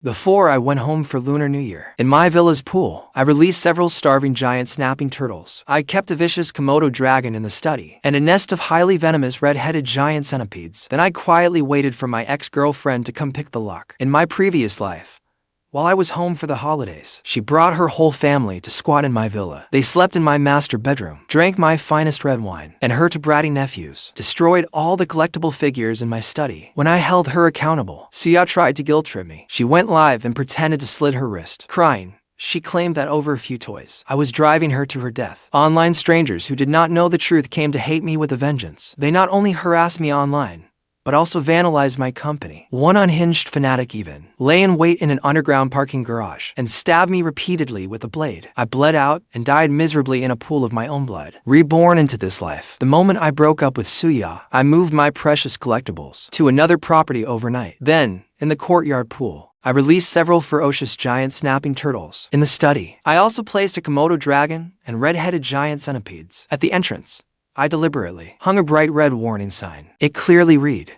Before I went home for Lunar New Year, in my villa's pool, I released several starving giant snapping turtles. I kept a vicious Komodo dragon in the study, and a nest of highly venomous red-headed giant centipedes. Then I quietly waited for my ex-girlfriend to come pick the lock. In my previous life, while I was home for the holidays, she brought her whole family to squat in my villa. They slept in my master bedroom, drank my finest red wine, and her two bratty nephews destroyed all the collectible figures in my study. When I held her accountable, Suya tried to guilt trip me. She went live and pretended to slit her wrist. Crying, she claimed that over a few toys, I was driving her to her death. Online strangers who did not know the truth came to hate me with a vengeance. They not only harassed me online, but also vandalized my company. One unhinged fanatic even lay in wait in an underground parking garage and stabbed me repeatedly with a blade. I bled out and died miserably in a pool of my own blood. Reborn into this life, the moment I broke up with Suya, I moved my precious collectibles to another property overnight. Then, in the courtyard pool, I released several ferocious giant snapping turtles. In the study, I also placed a Komodo dragon and red-headed giant centipedes. At the entrance, I deliberately hung a bright red warning sign. It clearly read,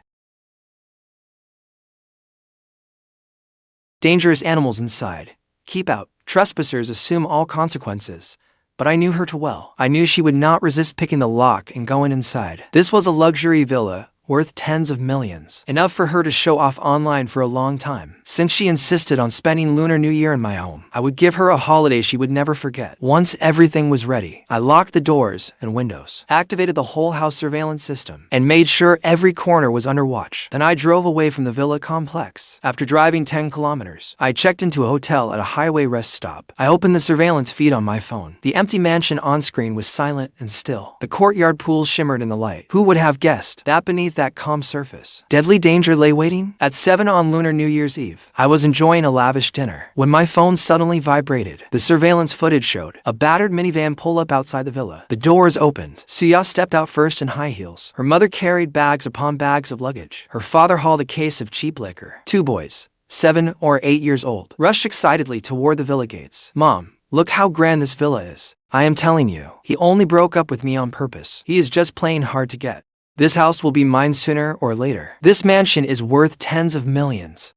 "Dangerous animals inside. Keep out. Trespassers assume all consequences." But I knew her too well. I knew she would not resist picking the lock and going inside. This was a luxury villa worth tens of millions, enough for her to show off online for a long time. Since she insisted on spending Lunar New Year in my home, I would give her a holiday she would never forget. Once everything was ready, I locked the doors and windows, activated the whole house surveillance system, and made sure every corner was under watch. Then I drove away from the villa complex. After driving 10 kilometers, I checked into a hotel at a highway rest stop. I opened the surveillance feed on my phone. The empty mansion on screen was silent and still. The courtyard pool shimmered in the light. Who would have guessed that beneath that calm surface, deadly danger lay waiting? At 7 on Lunar New Year's Eve, I was enjoying a lavish dinner when my phone suddenly vibrated. The surveillance footage showed a battered minivan pull up outside the villa. The doors opened. Suya stepped out first in high heels. Her mother carried bags upon bags of luggage. Her father hauled a case of cheap liquor. Two boys, 7 or 8 years old, rushed excitedly toward the villa gates. "Mom, look how grand this villa is. I am telling you, he only broke up with me on purpose. He is just plain hard to get. This house will be mine sooner or later. This mansion is worth tens of millions.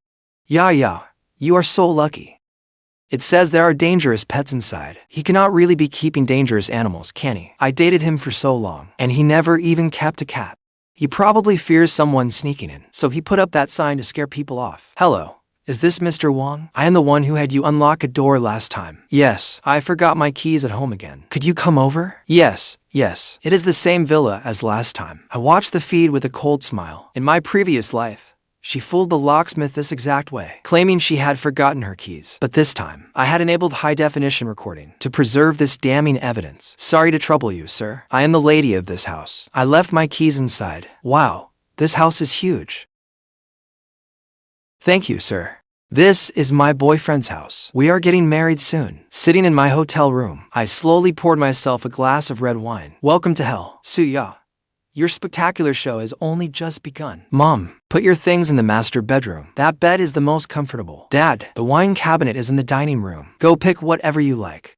Yeah, you are so lucky. It says there are dangerous pets inside. He cannot really be keeping dangerous animals, can he? I dated him for so long, and he never even kept a cat. He probably fears someone sneaking in, so he put up that sign to scare people off. Hello, is this Mr. Wang? I am the one who had you unlock a door last time. Yes, I forgot my keys at home again. Could you come over? Yes, it is the same villa as last time." I watched the feed with a cold smile. In my previous life, she fooled the locksmith this exact way, claiming she had forgotten her keys. But this time, I had enabled high-definition recording to preserve this damning evidence. "Sorry to trouble you, sir. I am the lady of this house. I left my keys inside." Wow, this house is huge. "Thank you, sir. This is my boyfriend's house. We are getting married soon." Sitting in my hotel room, I slowly poured myself a glass of red wine. "Welcome to hell, Suya. Your spectacular show has only just begun." "Mom, put your things in the master bedroom. That bed is the most comfortable." "Dad, the wine cabinet is in the dining room. Go pick whatever you like.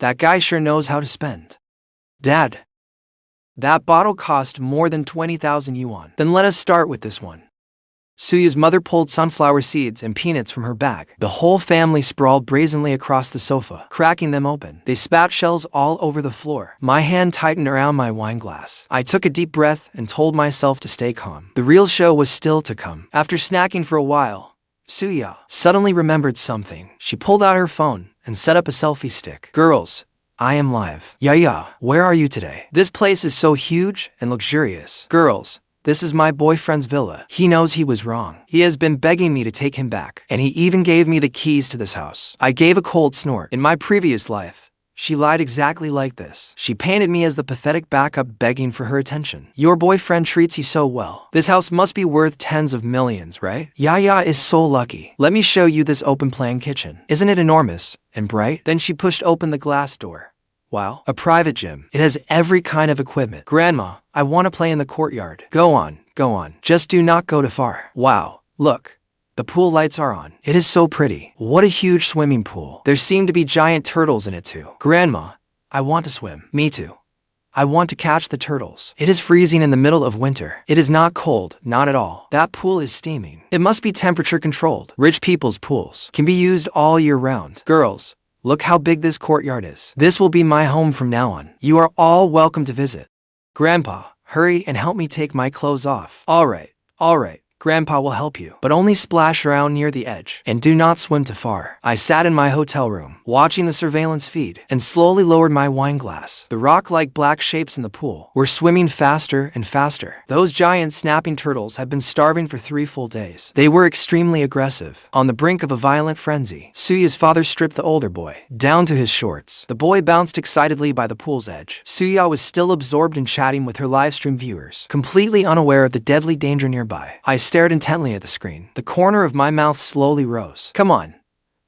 That guy sure knows how to spend." "Dad, that bottle cost more than 20,000 yuan. Then let us start with this one." Suya's mother pulled sunflower seeds and peanuts from her bag. The whole family sprawled brazenly across the sofa, cracking them open. They spat shells all over the floor. My hand tightened around my wine glass. I took a deep breath and told myself to stay calm. The real show was still to come. After snacking for a while, Suya suddenly remembered something. She pulled out her phone and set up a selfie stick. "Girls, I am live. Yeah, where are you today? This place is so huge and luxurious. Girls, this is my boyfriend's villa. He knows he was wrong. He has been begging me to take him back, and he even gave me the keys to this house." I gave a cold snort. In my previous life, she lied exactly like this. She painted me as the pathetic backup begging for her attention. "Your boyfriend treats you so well. This house must be worth tens of millions, right? Yaya is so lucky. Let me show you this open-plan kitchen. Isn't it enormous and bright?" Then she pushed open the glass door. Wow, a private gym. It has every kind of equipment. "Grandma, I want to play in the courtyard." Go on. Just do not go too far." "Wow, look. The pool lights are on. It is so pretty. What a huge swimming pool. There seem to be giant turtles in it too." "Grandma, I want to swim." "Me too. I want to catch the turtles. It is freezing in the middle of winter. It is not cold, not at all. That pool is steaming. It must be temperature controlled. Rich people's pools can be used all year round. Girls, look how big this courtyard is. This will be my home from now on. You are all welcome to visit. Grandpa, hurry and help me take my clothes off. All right. Grandpa will help you, but only splash around near the edge, and do not swim too far. I sat in my hotel room, watching the surveillance feed, and slowly lowered my wine glass. The rock-like black shapes in the pool were swimming faster and faster. Those giant snapping turtles had been starving for 3 full days. They were extremely aggressive. On the brink of a violent frenzy, Suya's father stripped the older boy down to his shorts. The boy bounced excitedly by the pool's edge. Suya was still absorbed in chatting with her livestream viewers, completely unaware of the deadly danger nearby. I stared intently at the screen. The corner of my mouth slowly rose. Come on.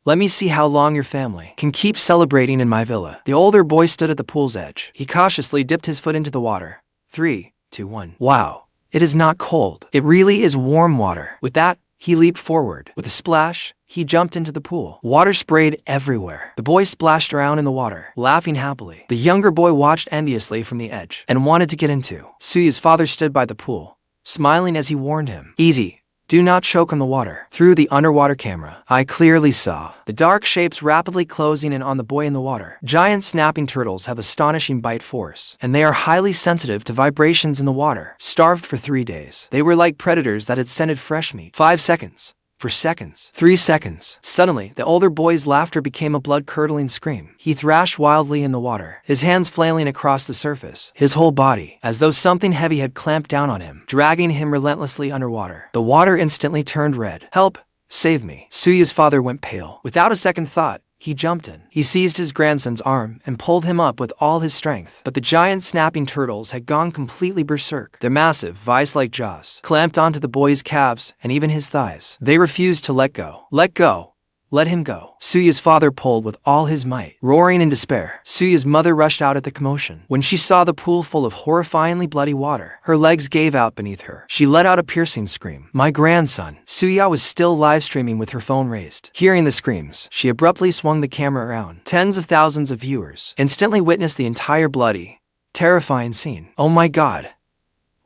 Let me see how long your family can keep celebrating in my villa. The older boy stood at the pool's edge. He cautiously dipped his foot into the water. 3, 2, 1. Wow. It is not cold. It really is warm water. With that, he leaped forward. With a splash, he jumped into the pool. Water sprayed everywhere. The boy splashed around in the water, laughing happily. The younger boy watched enviously from the edge and wanted to get into. Suya's father stood by the pool, smiling as he warned him. Easy. Do not choke on the water. Through the underwater camera, I clearly saw the dark shapes rapidly closing in on the boy in the water. Giant snapping turtles have astonishing bite force, and they are highly sensitive to vibrations in the water. Starved for 3 days, they were like predators that had scented fresh meat. 5 seconds. For seconds. 3 seconds. Suddenly, the older boy's laughter became a blood-curdling scream. He thrashed wildly in the water, his hands flailing across the surface, his whole body, as though something heavy had clamped down on him, dragging him relentlessly underwater. The water instantly turned red. Help! Save me. Suya's father went pale. Without a second thought, he jumped in. He seized his grandson's arm and pulled him up with all his strength. But the giant snapping turtles had gone completely berserk. Their massive, vice-like jaws clamped onto the boy's calves and even his thighs. They refused to let go. Let go. Let him go. Suya's father pulled with all his might, roaring in despair. Suya's mother rushed out at the commotion. When she saw the pool full of horrifyingly bloody water, her legs gave out beneath her. She let out a piercing scream. My grandson. Suya was still live streaming with her phone raised. Hearing the screams, she abruptly swung the camera around. Tens of thousands of viewers instantly witnessed the entire bloody, terrifying scene. Oh my God.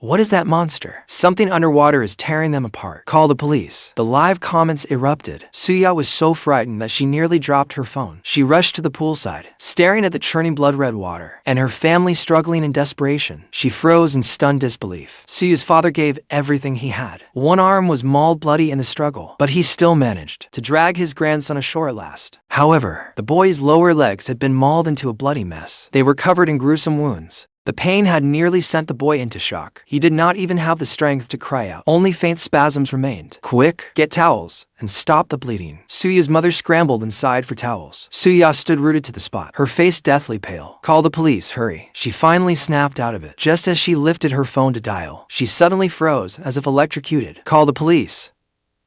What is that monster? Something underwater is tearing them apart. Call the police. The live comments erupted. Suya was so frightened that she nearly dropped her phone. She rushed to the poolside, staring at the churning blood-red water, and her family struggling in desperation. She froze in stunned disbelief. Suya's father gave everything he had. One arm was mauled bloody in the struggle, but he still managed to drag his grandson ashore at last. However, the boy's lower legs had been mauled into a bloody mess. They were covered in gruesome wounds. The pain had nearly sent the boy into shock. He did not even have the strength to cry out. Only faint spasms remained. Quick, get towels and stop the bleeding. Suya's mother scrambled inside for towels. Suya stood rooted to the spot, her face deathly pale. Call the police, hurry. She finally snapped out of it. Just as she lifted her phone to dial, she suddenly froze as if electrocuted. Call the police.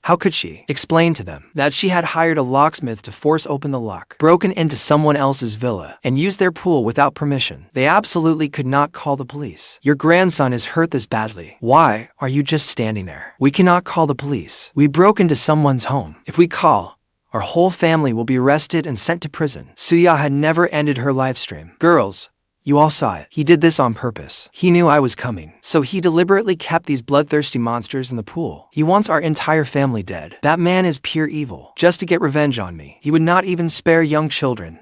How could she explain to them that she had hired a locksmith to force open the lock, broken into someone else's villa, and used their pool without permission? They absolutely could not call the police. Your grandson is hurt this badly. Why are you just standing there? We cannot call the police. We broke into someone's home. If we call, our whole family will be arrested and sent to prison. Suya had never ended her live stream. Girls, you all saw it. He did this on purpose. He knew I was coming, so he deliberately kept these bloodthirsty monsters in the pool. He wants our entire family dead. That man is pure evil, just to get revenge on me. He would not even spare young children.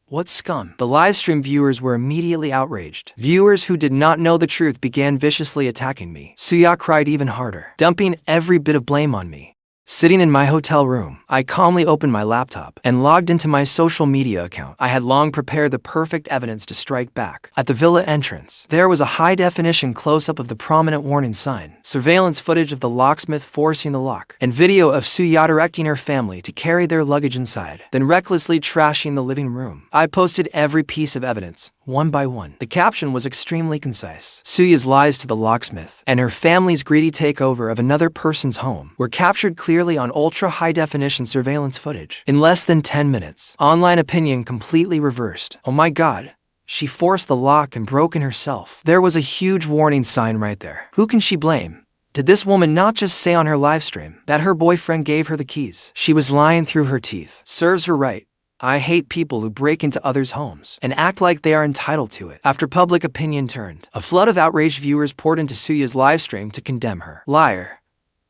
What scum? The livestream viewers were immediately outraged. Viewers who did not know the truth began viciously attacking me. Suya cried even harder, dumping every bit of blame on me. Sitting in my hotel room, I calmly opened my laptop and logged into my social media account. I had long prepared the perfect evidence to strike back. At the villa entrance, there was a high-definition close-up of the prominent warning sign, surveillance footage of the locksmith forcing the lock, and video of Suya directing her family to carry their luggage inside, then recklessly trashing the living room. I posted every piece of evidence, one by one. The caption was extremely concise. Suya's lies to the locksmith and her family's greedy takeover of another person's home were captured clearly on ultra-high-definition surveillance footage. In less than 10 minutes, online opinion completely reversed. Oh my God. She forced the lock and broke in herself. There was a huge warning sign right there. Who can she blame? Did this woman not just say on her livestream that her boyfriend gave her the keys? She was lying through her teeth. Serves her right. I hate people who break into others' homes and act like they are entitled to it. After public opinion turned, a flood of outraged viewers poured into Suya's livestream to condemn her. Liar.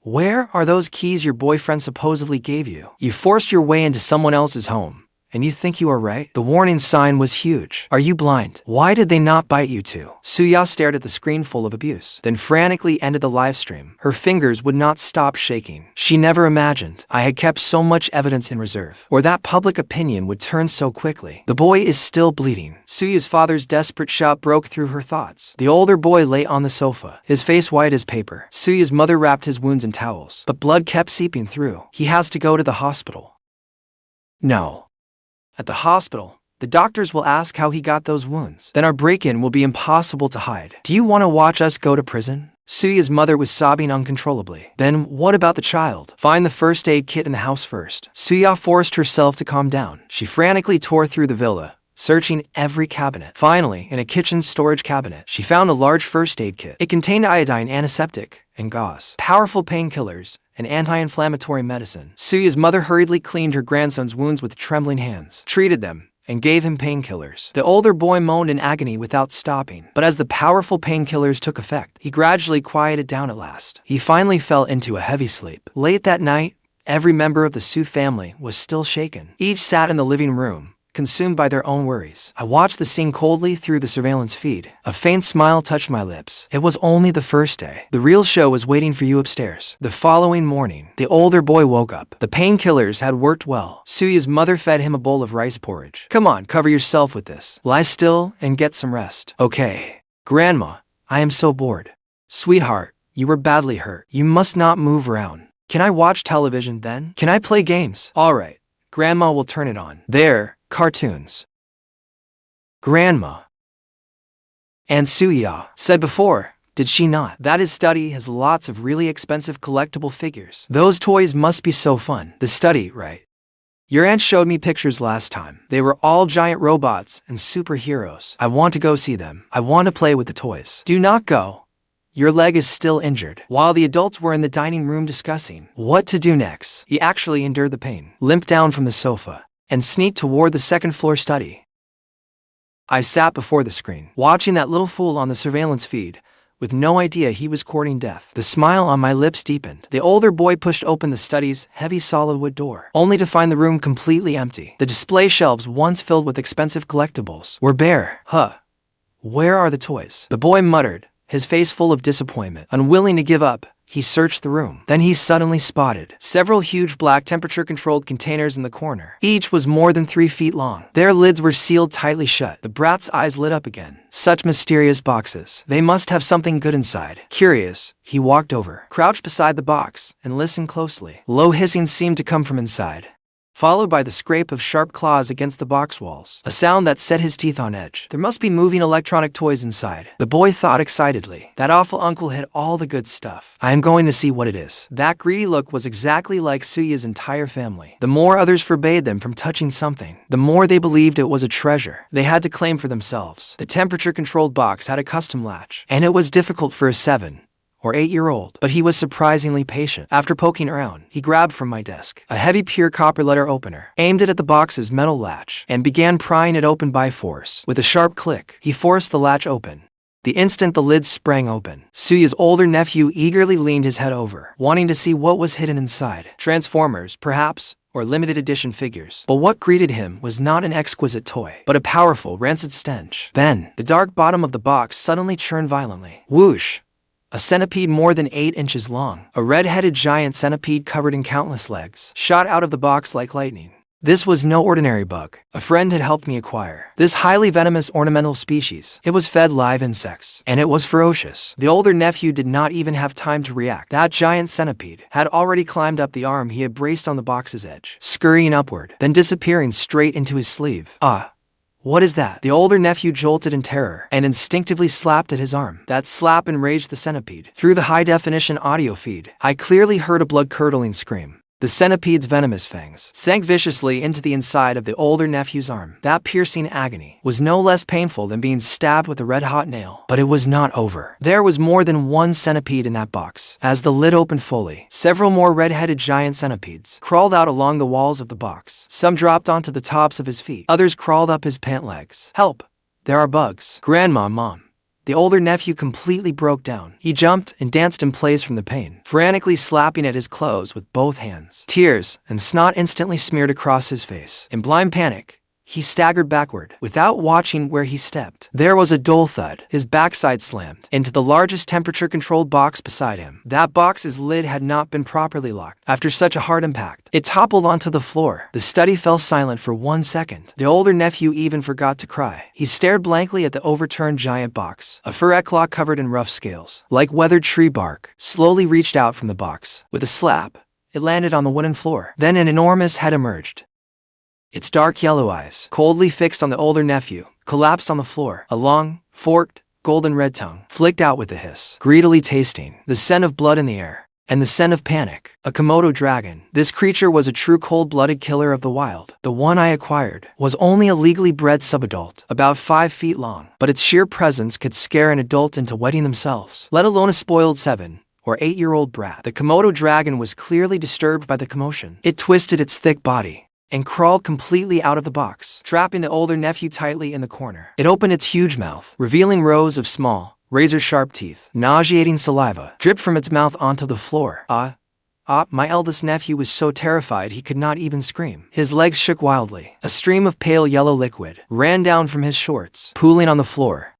Where are those keys your boyfriend supposedly gave you? You forced your way into someone else's home. And you think you are right? The warning sign was huge. Are you blind? Why did they not bite you too? Suya stared at the screen full of abuse, then frantically ended the live stream. Her fingers would not stop shaking. She never imagined I had kept so much evidence in reserve, or that public opinion would turn so quickly. The boy is still bleeding. Suya's father's desperate shout broke through her thoughts. The older boy lay on the sofa, his face white as paper. Suya's mother wrapped his wounds in towels, but blood kept seeping through. He has to go to the hospital. No. At the hospital, the doctors will ask how he got those wounds. Then our break-in will be impossible to hide. Do you want to watch us go to prison? Suya's mother was sobbing uncontrollably. Then what about the child? Find the first aid kit in the house first. Suya forced herself to calm down. She frantically tore through the villa, searching every cabinet. Finally, in a kitchen storage cabinet, she found a large first aid kit. It contained iodine, antiseptic, and gauze, powerful painkillers, and anti-inflammatory medicine. Suya's mother hurriedly cleaned her grandson's wounds with trembling hands, treated them, and gave him painkillers. The older boy moaned in agony without stopping, but as the powerful painkillers took effect, he gradually quieted down at last. He finally fell into a heavy sleep. Late that night, every member of the Su family was still shaken. Each sat in the living room, consumed by their own worries. I watched the scene coldly through the surveillance feed. A faint smile touched my lips. It was only the first day. The real show was waiting for you upstairs. The following morning, the older boy woke up. The painkillers had worked well. Suya's mother fed him a bowl of rice porridge. Come on, cover yourself with this. Lie still and get some rest. Okay. Grandma, I am so bored. Sweetheart, you were badly hurt. You must not move around. Can I watch television then? Can I play games? All right. Grandma will turn it on. There. Cartoons. Grandma. And Suya said before, did she not? That his study has lots of really expensive collectible figures. Those toys must be so fun. The study, right? Your aunt showed me pictures last time. They were all giant robots and superheroes. I want to go see them. I want to play with the toys. Do not go. Your leg is still injured. While the adults were in the dining room discussing what to do next, he actually endured the pain, limped down from the sofa, and sneaked toward the second-floor study. I sat before the screen, watching that little fool on the surveillance feed, with no idea he was courting death. The smile on my lips deepened. The older boy pushed open the study's heavy solid wood door, only to find the room completely empty. The display shelves, once filled with expensive collectibles, were bare. Where are the toys? The boy muttered, his face full of disappointment. Unwilling to give up, he searched the room. Then he suddenly spotted several huge black temperature-controlled containers in the corner. Each was more than 3 feet long. Their lids were sealed tightly shut. The brat's eyes lit up again. Such mysterious boxes. They must have something good inside. Curious, he walked over, crouched beside the box, and listened closely. Low hissing seemed to come from inside, followed by the scrape of sharp claws against the box walls, a sound that set his teeth on edge. There must be moving electronic toys inside. The boy thought excitedly. That awful uncle hid all the good stuff. I am going to see what it is. That greedy look was exactly like Suya's entire family. The more others forbade them from touching something, the more they believed it was a treasure they had to claim for themselves. The temperature-controlled box had a custom latch, and it was difficult for a 7- or 8-year-old, but he was surprisingly patient. After poking around, he grabbed from my desk a heavy pure copper letter opener, aimed it at the box's metal latch, and began prying it open by force. With a sharp click, he forced the latch open. The instant the lid sprang open, Suya's older nephew eagerly leaned his head over, wanting to see what was hidden inside. Transformers, perhaps, or limited edition figures. But what greeted him was not an exquisite toy, but a powerful, rancid stench. Then, the dark bottom of the box suddenly churned violently. Whoosh! A centipede more than 8 inches long, a red-headed giant centipede covered in countless legs, shot out of the box like lightning. This was no ordinary bug. A friend had helped me acquire this highly venomous ornamental species. It was fed live insects, and it was ferocious. The older nephew did not even have time to react. That giant centipede had already climbed up the arm he had braced on the box's edge, scurrying upward, then disappearing straight into his sleeve. What is that? The older nephew jolted in terror and instinctively slapped at his arm. That slap enraged the centipede. Through the high-definition audio feed, I clearly heard a blood-curdling scream. The The centipede's venomous fangs sank viciously into the inside of the older nephew's arm. That piercing agony was no less painful than being stabbed with a red-hot nail. But it was not over. There was more than one centipede in that box. As the lid opened fully, several more red-headed giant centipedes crawled out along the walls of the box. Some dropped onto the tops of his feet. Others crawled up his pant legs. "Help! There are bugs." "Grandma, Mom." The older nephew completely broke down. He jumped and danced in place from the pain, frantically slapping at his clothes with both hands. Tears and snot instantly smeared across his face. In blind panic, he staggered backward, without watching where he stepped. There was a dull thud. His backside slammed into the largest temperature-controlled box beside him. That box's lid had not been properly locked. After such a hard impact, it toppled onto the floor. The study fell silent for 1 second. The older nephew even forgot to cry. He stared blankly at the overturned giant box. A fur claw covered in rough scales, like weathered tree bark, slowly reached out from the box. With a slap, it landed on the wooden floor. Then an enormous head emerged. Its dark yellow eyes, coldly fixed on the older nephew, collapsed on the floor. A long, forked, golden red tongue flicked out with a hiss, greedily tasting the scent of blood in the air and the scent of panic. A Komodo dragon. This creature was a true cold-blooded killer of the wild. The one I acquired was only a legally bred subadult, about 5 feet long, but its sheer presence could scare an adult into wetting themselves, let alone a spoiled 7 or 8-year-old brat. The Komodo dragon was clearly disturbed by the commotion. It twisted its thick body and crawled completely out of the box, trapping the older nephew tightly in the corner. It opened its huge mouth, revealing rows of small, razor-sharp teeth. Nauseating saliva dripped from its mouth onto the floor. My eldest nephew was so terrified he could not even scream. His legs shook wildly. A stream of pale yellow liquid ran down from his shorts, pooling on the floor.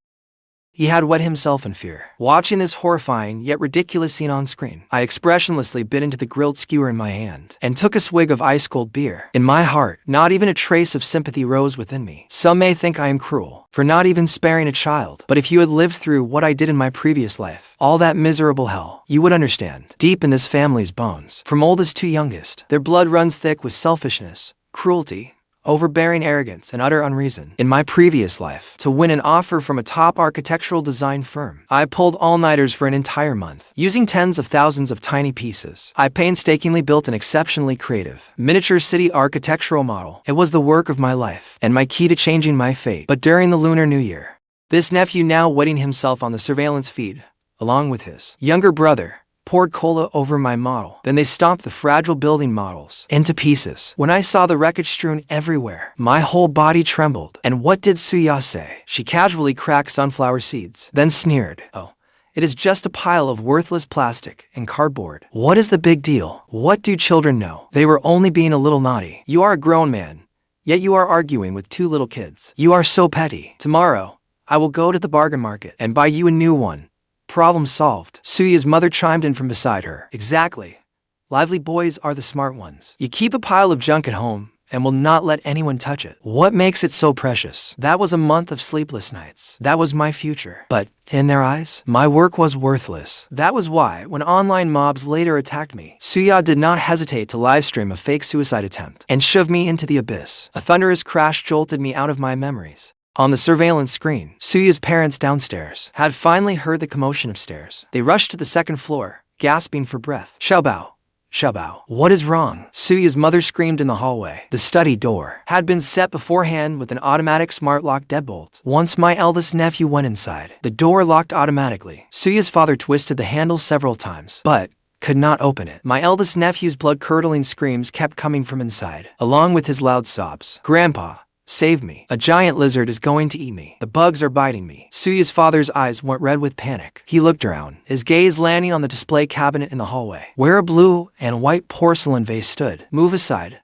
He had wet himself in fear. Watching this horrifying yet ridiculous scene on screen, I expressionlessly bit into the grilled skewer in my hand and took a swig of ice-cold beer. In my heart, not even a trace of sympathy rose within me. Some may think I am cruel for not even sparing a child, but if you had lived through what I did in my previous life, all that miserable hell, you would understand. Deep in this family's bones, from oldest to youngest, their blood runs thick with selfishness, cruelty, overbearing arrogance, and utter unreason. In my previous life, to win an offer from a top architectural design firm, I pulled all-nighters for an entire month. Using tens of thousands of tiny pieces, I painstakingly built an exceptionally creative, miniature city architectural model. It was the work of my life, and my key to changing my fate. But during the Lunar New Year, this nephew, now wetting himself on the surveillance feed, along with his younger brother, poured cola over my model. Then they stomped the fragile building models into pieces. When I saw the wreckage strewn everywhere, my whole body trembled. And what did Suya say? She casually cracked sunflower seeds, then sneered, "Oh, it is just a pile of worthless plastic and cardboard. What is the big deal? What do children know? They were only being a little naughty. You are a grown man, yet you are arguing with 2 little kids. You are so petty. Tomorrow, I will go to the bargain market and buy you a new one." Problem solved. Suya's mother chimed in from beside her. "Exactly. Lively boys are the smart ones. You keep a pile of junk at home and will not let anyone touch it. What makes it so precious?" That was a month of sleepless nights. That was my future. But in their eyes, my work was worthless. That was why, when online mobs later attacked me, Suya did not hesitate to livestream a fake suicide attempt and shove me into the abyss. A thunderous crash jolted me out of my memories. On the surveillance screen, Suya's parents downstairs had finally heard the commotion upstairs. They rushed to the 2nd floor, gasping for breath. Xiaobao, what is wrong?" Suya's mother screamed in the hallway. The study door had been set beforehand with an automatic smart lock deadbolt. Once my eldest nephew went inside, the door locked automatically. Suya's father twisted the handle several times, but could not open it. My eldest nephew's blood-curdling screams kept coming from inside, along with his loud sobs. "Grandpa, save me. A giant lizard is going to eat me. The bugs are biting me." Suya's father's eyes went red with panic. He looked around, his gaze landing on the display cabinet in the hallway, where a blue and white porcelain vase stood. "Move aside.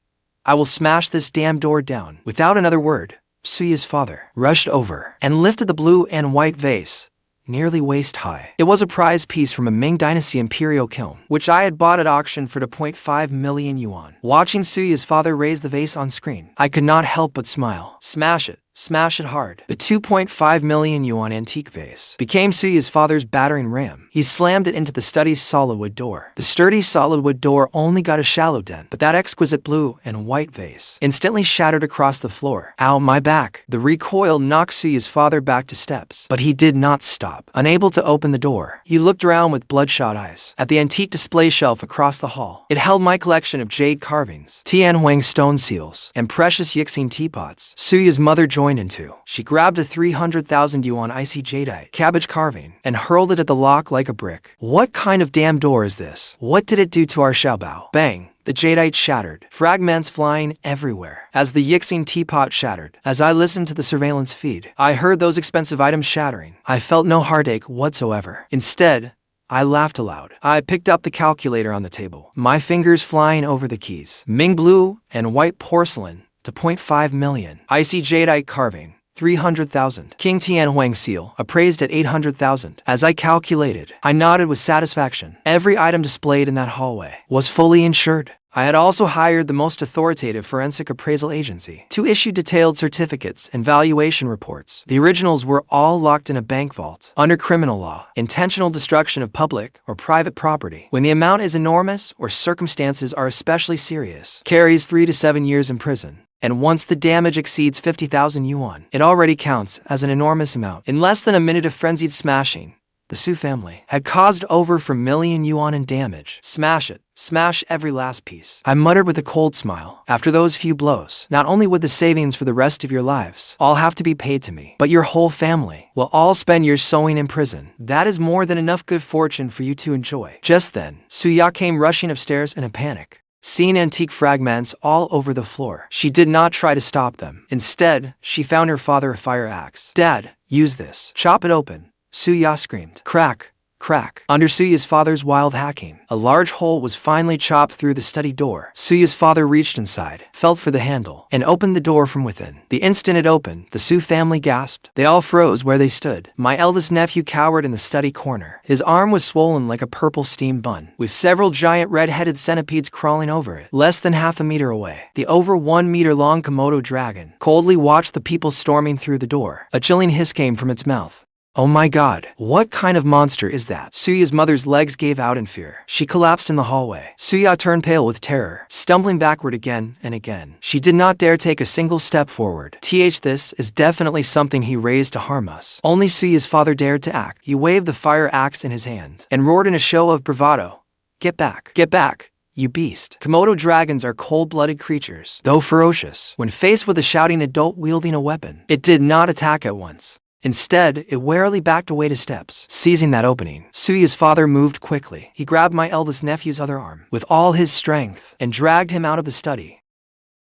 I will smash this damn door down." Without another word, Suya's father rushed over and lifted the blue and white vase, nearly waist-high. It was a prize piece from a Ming Dynasty imperial kiln, which I had bought at auction for 2.5 million yuan. Watching Suya's father raise the vase on screen, I could not help but smile. "Smash it. Smash it hard. The 2.5 million yuan antique vase became Suya's father's battering ram. He slammed it into the study's solid wood door. The sturdy solid wood door only got a shallow dent, but that exquisite blue and white vase instantly shattered across the floor. Ow, my back. The recoil knocked Suya's father back to steps, but he did not stop. Unable to open the door, he looked around with bloodshot eyes at the antique display shelf across the hall. It held my collection of jade carvings, Tianhuang stone seals, and precious Yixing teapots. Suya's mother joined into. She grabbed a 300,000 yuan icy jadeite cabbage carving and hurled it at the lock like a brick. What kind of damn door is this? What did it do to our xiaobao? Bang! The jadeite shattered, fragments flying everywhere. As the Yixing teapot shattered, as I listened to the surveillance feed, I heard those expensive items shattering. I felt no heartache whatsoever. Instead, I laughed aloud. I picked up the calculator on the table, my fingers flying over the keys. Ming blue and white porcelain to 0.5 million. Icy jadeite carving, 300,000. King Tianhuang seal, appraised at 800,000. As I calculated, I nodded with satisfaction. Every item displayed in that hallway was fully insured. I had also hired the most authoritative forensic appraisal agency to issue detailed certificates and valuation reports. The originals were all locked in a bank vault. Under criminal law, intentional destruction of public or private property, when the amount is enormous or circumstances are especially serious, carries 3 to 7 years in prison. And once the damage exceeds 50,000 yuan, it already counts as an enormous amount. In less than a minute of frenzied smashing, the Su family had caused over 4 million yuan in damage. Smash it. Smash every last piece. I muttered with a cold smile. After those few blows, not only would the savings for the rest of your lives all have to be paid to me, but your whole family will all spend years sewing in prison. That is more than enough good fortune for you to enjoy. Just then, Suya came rushing upstairs in a panic. Seeing antique fragments all over the floor, she did not try to stop them. Instead, she found her father a fire axe. Dad, use this. Chop it open. Suya screamed. Crack. Crack. Under Suya's father's wild hacking, a large hole was finally chopped through the study door. Suya's father reached inside, felt for the handle, and opened the door from within. The instant it opened, the Su family gasped. They all froze where they stood. My eldest nephew cowered in the study corner. His arm was swollen like a purple steam bun, with several giant red-headed centipedes crawling over it. Less than half a meter away, the over 1 meter long Komodo dragon coldly watched the people storming through the door. A chilling hiss came from its mouth. Oh my god, what kind of monster is that? Suya's mother's legs gave out in fear. She collapsed in the hallway. Suya turned pale with terror, stumbling backward again and again. She did not dare take a single step forward. This is definitely something he raised to harm us. Only Suya's father dared to act. He waved the fire axe in his hand and roared in a show of bravado. Get back. Get back. You beast. Komodo dragons are cold-blooded creatures. Though ferocious, when faced with a shouting adult wielding a weapon, it did not attack at once. Instead, it warily backed away to steps. Seizing that opening, Suya's father moved quickly. He grabbed my eldest nephew's other arm with all his strength and dragged him out of the study.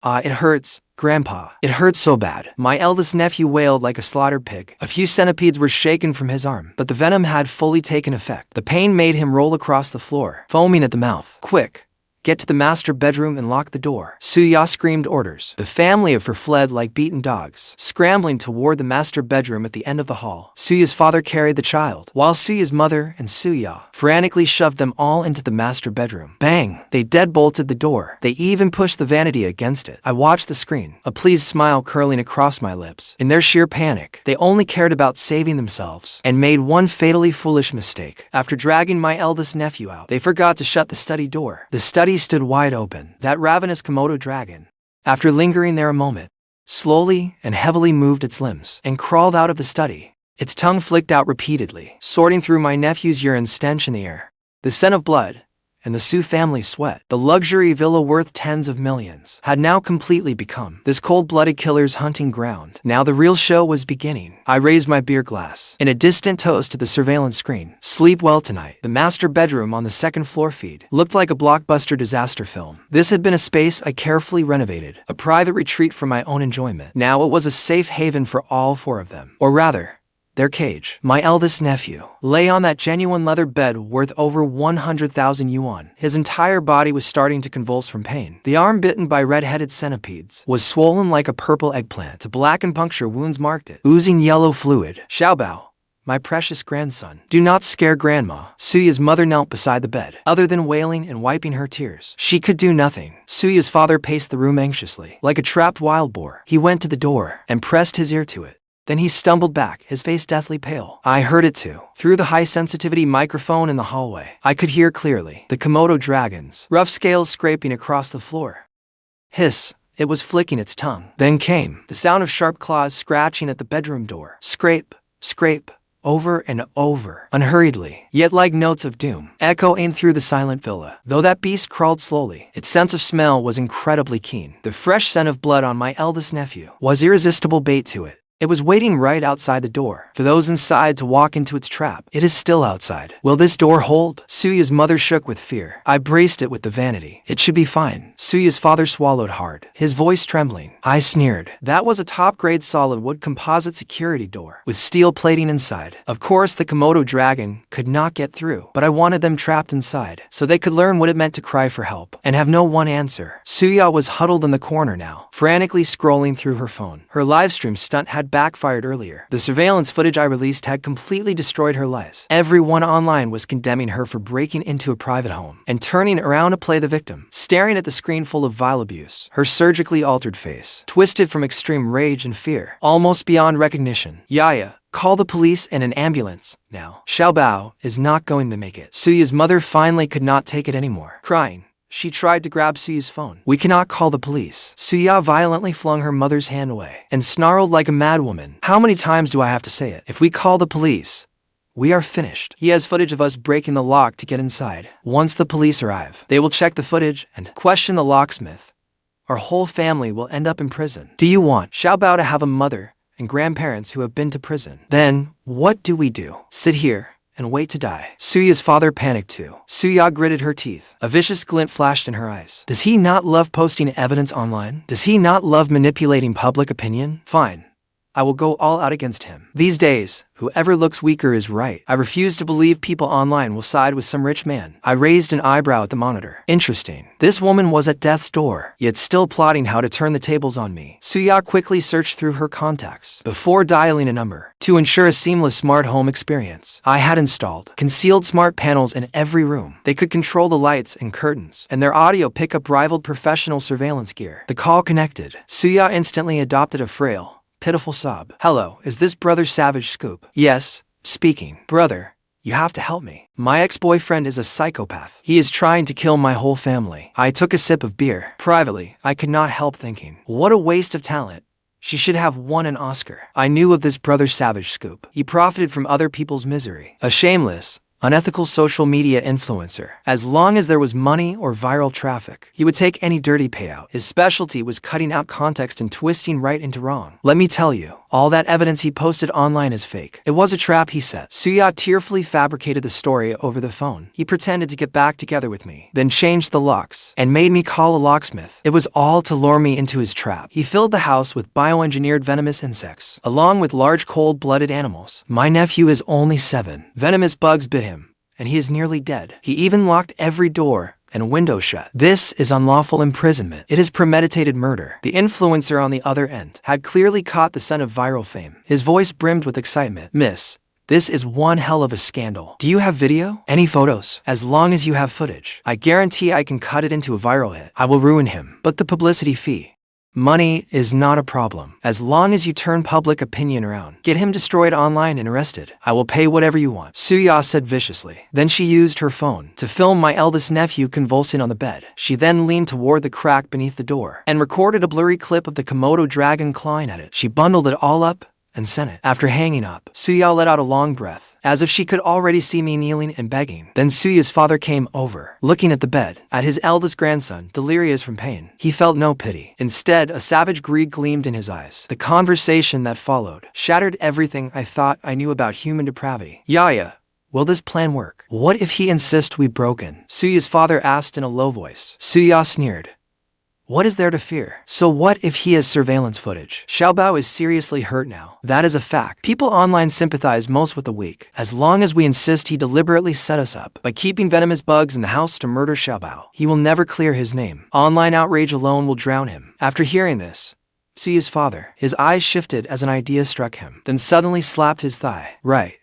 It hurts, Grandpa. It hurts so bad. My eldest nephew wailed like a slaughtered pig. A few centipedes were shaken from his arm, but the venom had fully taken effect. The pain made him roll across the floor, foaming at the mouth. Quick! Get to the master bedroom and lock the door. Suya screamed orders. The family of her fled like beaten dogs, scrambling toward the master bedroom at the end of the hall. Suya's father carried the child, while Suya's mother and Suya frantically shoved them all into the master bedroom. Bang! They deadbolted the door. They even pushed the vanity against it. I watched the screen, a pleased smile curling across my lips. In their sheer panic, they only cared about saving themselves, and made one fatally foolish mistake. After dragging my eldest nephew out, they forgot to shut the study door. The study stood wide open. That ravenous Komodo dragon, after lingering there a moment, slowly and heavily moved its limbs and crawled out of the study. Its tongue flicked out repeatedly, sorting through my nephew's urine stench in the air. The scent of blood and the Su family sweat, the luxury villa worth tens of millions, had now completely become this cold-blooded killer's hunting ground. Now the real show was beginning. I raised my beer glass in a distant toast to the surveillance screen. Sleep well tonight. The master bedroom on the second floor feed looked like a blockbuster disaster film. This had been a space I carefully renovated, a private retreat for my own enjoyment. Now it was a safe haven for all four of them. Or rather, their cage. My eldest nephew lay on that genuine leather bed worth over 100,000 yuan. His entire body was starting to convulse from pain. The arm bitten by red-headed centipedes was swollen like a purple eggplant. To black and puncture wounds marked it, oozing yellow fluid. Xiaobao, my precious grandson. Do not scare Grandma. Suya's mother knelt beside the bed. Other than wailing and wiping her tears, she could do nothing. Suya's father paced the room anxiously. Like a trapped wild boar, he went to the door and pressed his ear to it. Then he stumbled back, his face deathly pale. I heard it too. Through the high-sensitivity microphone in the hallway, I could hear clearly the Komodo dragon's rough scales scraping across the floor. Hiss. It was flicking its tongue. Then came the sound of sharp claws scratching at the bedroom door. Scrape, scrape, over and over, unhurriedly, yet like notes of doom, echoing through the silent villa. Though that beast crawled slowly, its sense of smell was incredibly keen. The fresh scent of blood on my eldest nephew was irresistible bait to it. It was waiting right outside the door for those inside to walk into its trap. It is still outside. Will this door hold? Suya's mother shook with fear. I braced it with the vanity. It should be fine. Suya's father swallowed hard, his voice trembling. I sneered. That was a top-grade solid wood composite security door with steel plating inside. Of course, the Komodo dragon could not get through, but I wanted them trapped inside so they could learn what it meant to cry for help and have no one answer. Suya was huddled in the corner now, frantically scrolling through her phone. Her livestream stunt had backfired earlier. The surveillance footage I released had completely destroyed her lies. Everyone online was condemning her for breaking into a private home and turning around to play the victim, staring at the screen full of vile abuse. Her surgically altered face, twisted from extreme rage and fear, almost beyond recognition. Yaya, call the police and an ambulance, now. Xiaobao is not going to make it. Suya's mother finally could not take it anymore. Crying, she tried to grab Suya's phone. We cannot call the police. Suya violently flung her mother's hand away and snarled like a madwoman. How many times do I have to say it? If we call the police, we are finished. He has footage of us breaking the lock to get inside. Once the police arrive, they will check the footage and question the locksmith. Our whole family will end up in prison. Do you want Xiaobao to have a mother and grandparents who have been to prison? Then, what do we do? Sit here and wait to die. Suya's father panicked too. Suya gritted her teeth. A vicious glint flashed in her eyes. Does he not love posting evidence online? Does he not love manipulating public opinion? Fine. I will go all out against him. These days, whoever looks weaker is right. I refuse to believe people online will side with some rich man. I raised an eyebrow at the monitor. Interesting. This woman was at death's door, yet still plotting how to turn the tables on me. Suya quickly searched through her contacts before dialing a number. To ensure a seamless smart home experience, I had installed concealed smart panels in every room. They could control the lights and curtains, and their audio pickup rivaled professional surveillance gear. The call connected. Suya instantly adopted a frail, pitiful sob. Hello, is this Brother Savage Scoop? Yes, speaking. Brother, you have to help me. My ex-boyfriend is a psychopath. He is trying to kill my whole family. I took a sip of beer. Privately, I could not help thinking, what a waste of talent. She should have won an Oscar. I knew of this Brother Savage Scoop. He profited from other people's misery. A shameless, unethical social media influencer. As long as there was money or viral traffic, he would take any dirty payout. His specialty was cutting out context and twisting right into wrong. Let me tell you, all that evidence he posted online is fake. It was a trap he set. Suya tearfully fabricated the story over the phone. He pretended to get back together with me, then changed the locks, and made me call a locksmith. It was all to lure me into his trap. He filled the house with bioengineered venomous insects, along with large cold-blooded animals. My nephew is only 7. Venomous bugs bit him, and he is nearly dead. He even locked every door and window shut. This is unlawful imprisonment. It is premeditated murder. The influencer on the other end had clearly caught the scent of viral fame. His voice brimmed with excitement. Miss, this is one hell of a scandal. Do you have video? Any photos? As long as you have footage, I guarantee I can cut it into a viral hit. I will ruin him. But the publicity fee. Money is not a problem. As long as you turn public opinion around, get him destroyed online and arrested, I will pay whatever you want, Suya said viciously. Then she used her phone to film my eldest nephew convulsing on the bed. She then leaned toward the crack beneath the door and recorded a blurry clip of the Komodo dragon clawing at it. She bundled it all up and sent it. After hanging up, Suya let out a long breath, as if she could already see me kneeling and begging. Then Suya's father came over, looking at the bed, at his eldest grandson, delirious from pain. He felt no pity. Instead, a savage greed gleamed in his eyes. The conversation that followed shattered everything I thought I knew about human depravity. Yaya, will this plan work? What if he insists we broken? Suya's father asked in a low voice. Suya sneered. What is there to fear? So what if he has surveillance footage? Xiaobao is seriously hurt now. That is a fact. People online sympathize most with the weak. As long as we insist he deliberately set us up by keeping venomous bugs in the house to murder Xiaobao, he will never clear his name. Online outrage alone will drown him. After hearing this, see his father. His eyes shifted as an idea struck him, then suddenly slapped his thigh. Right.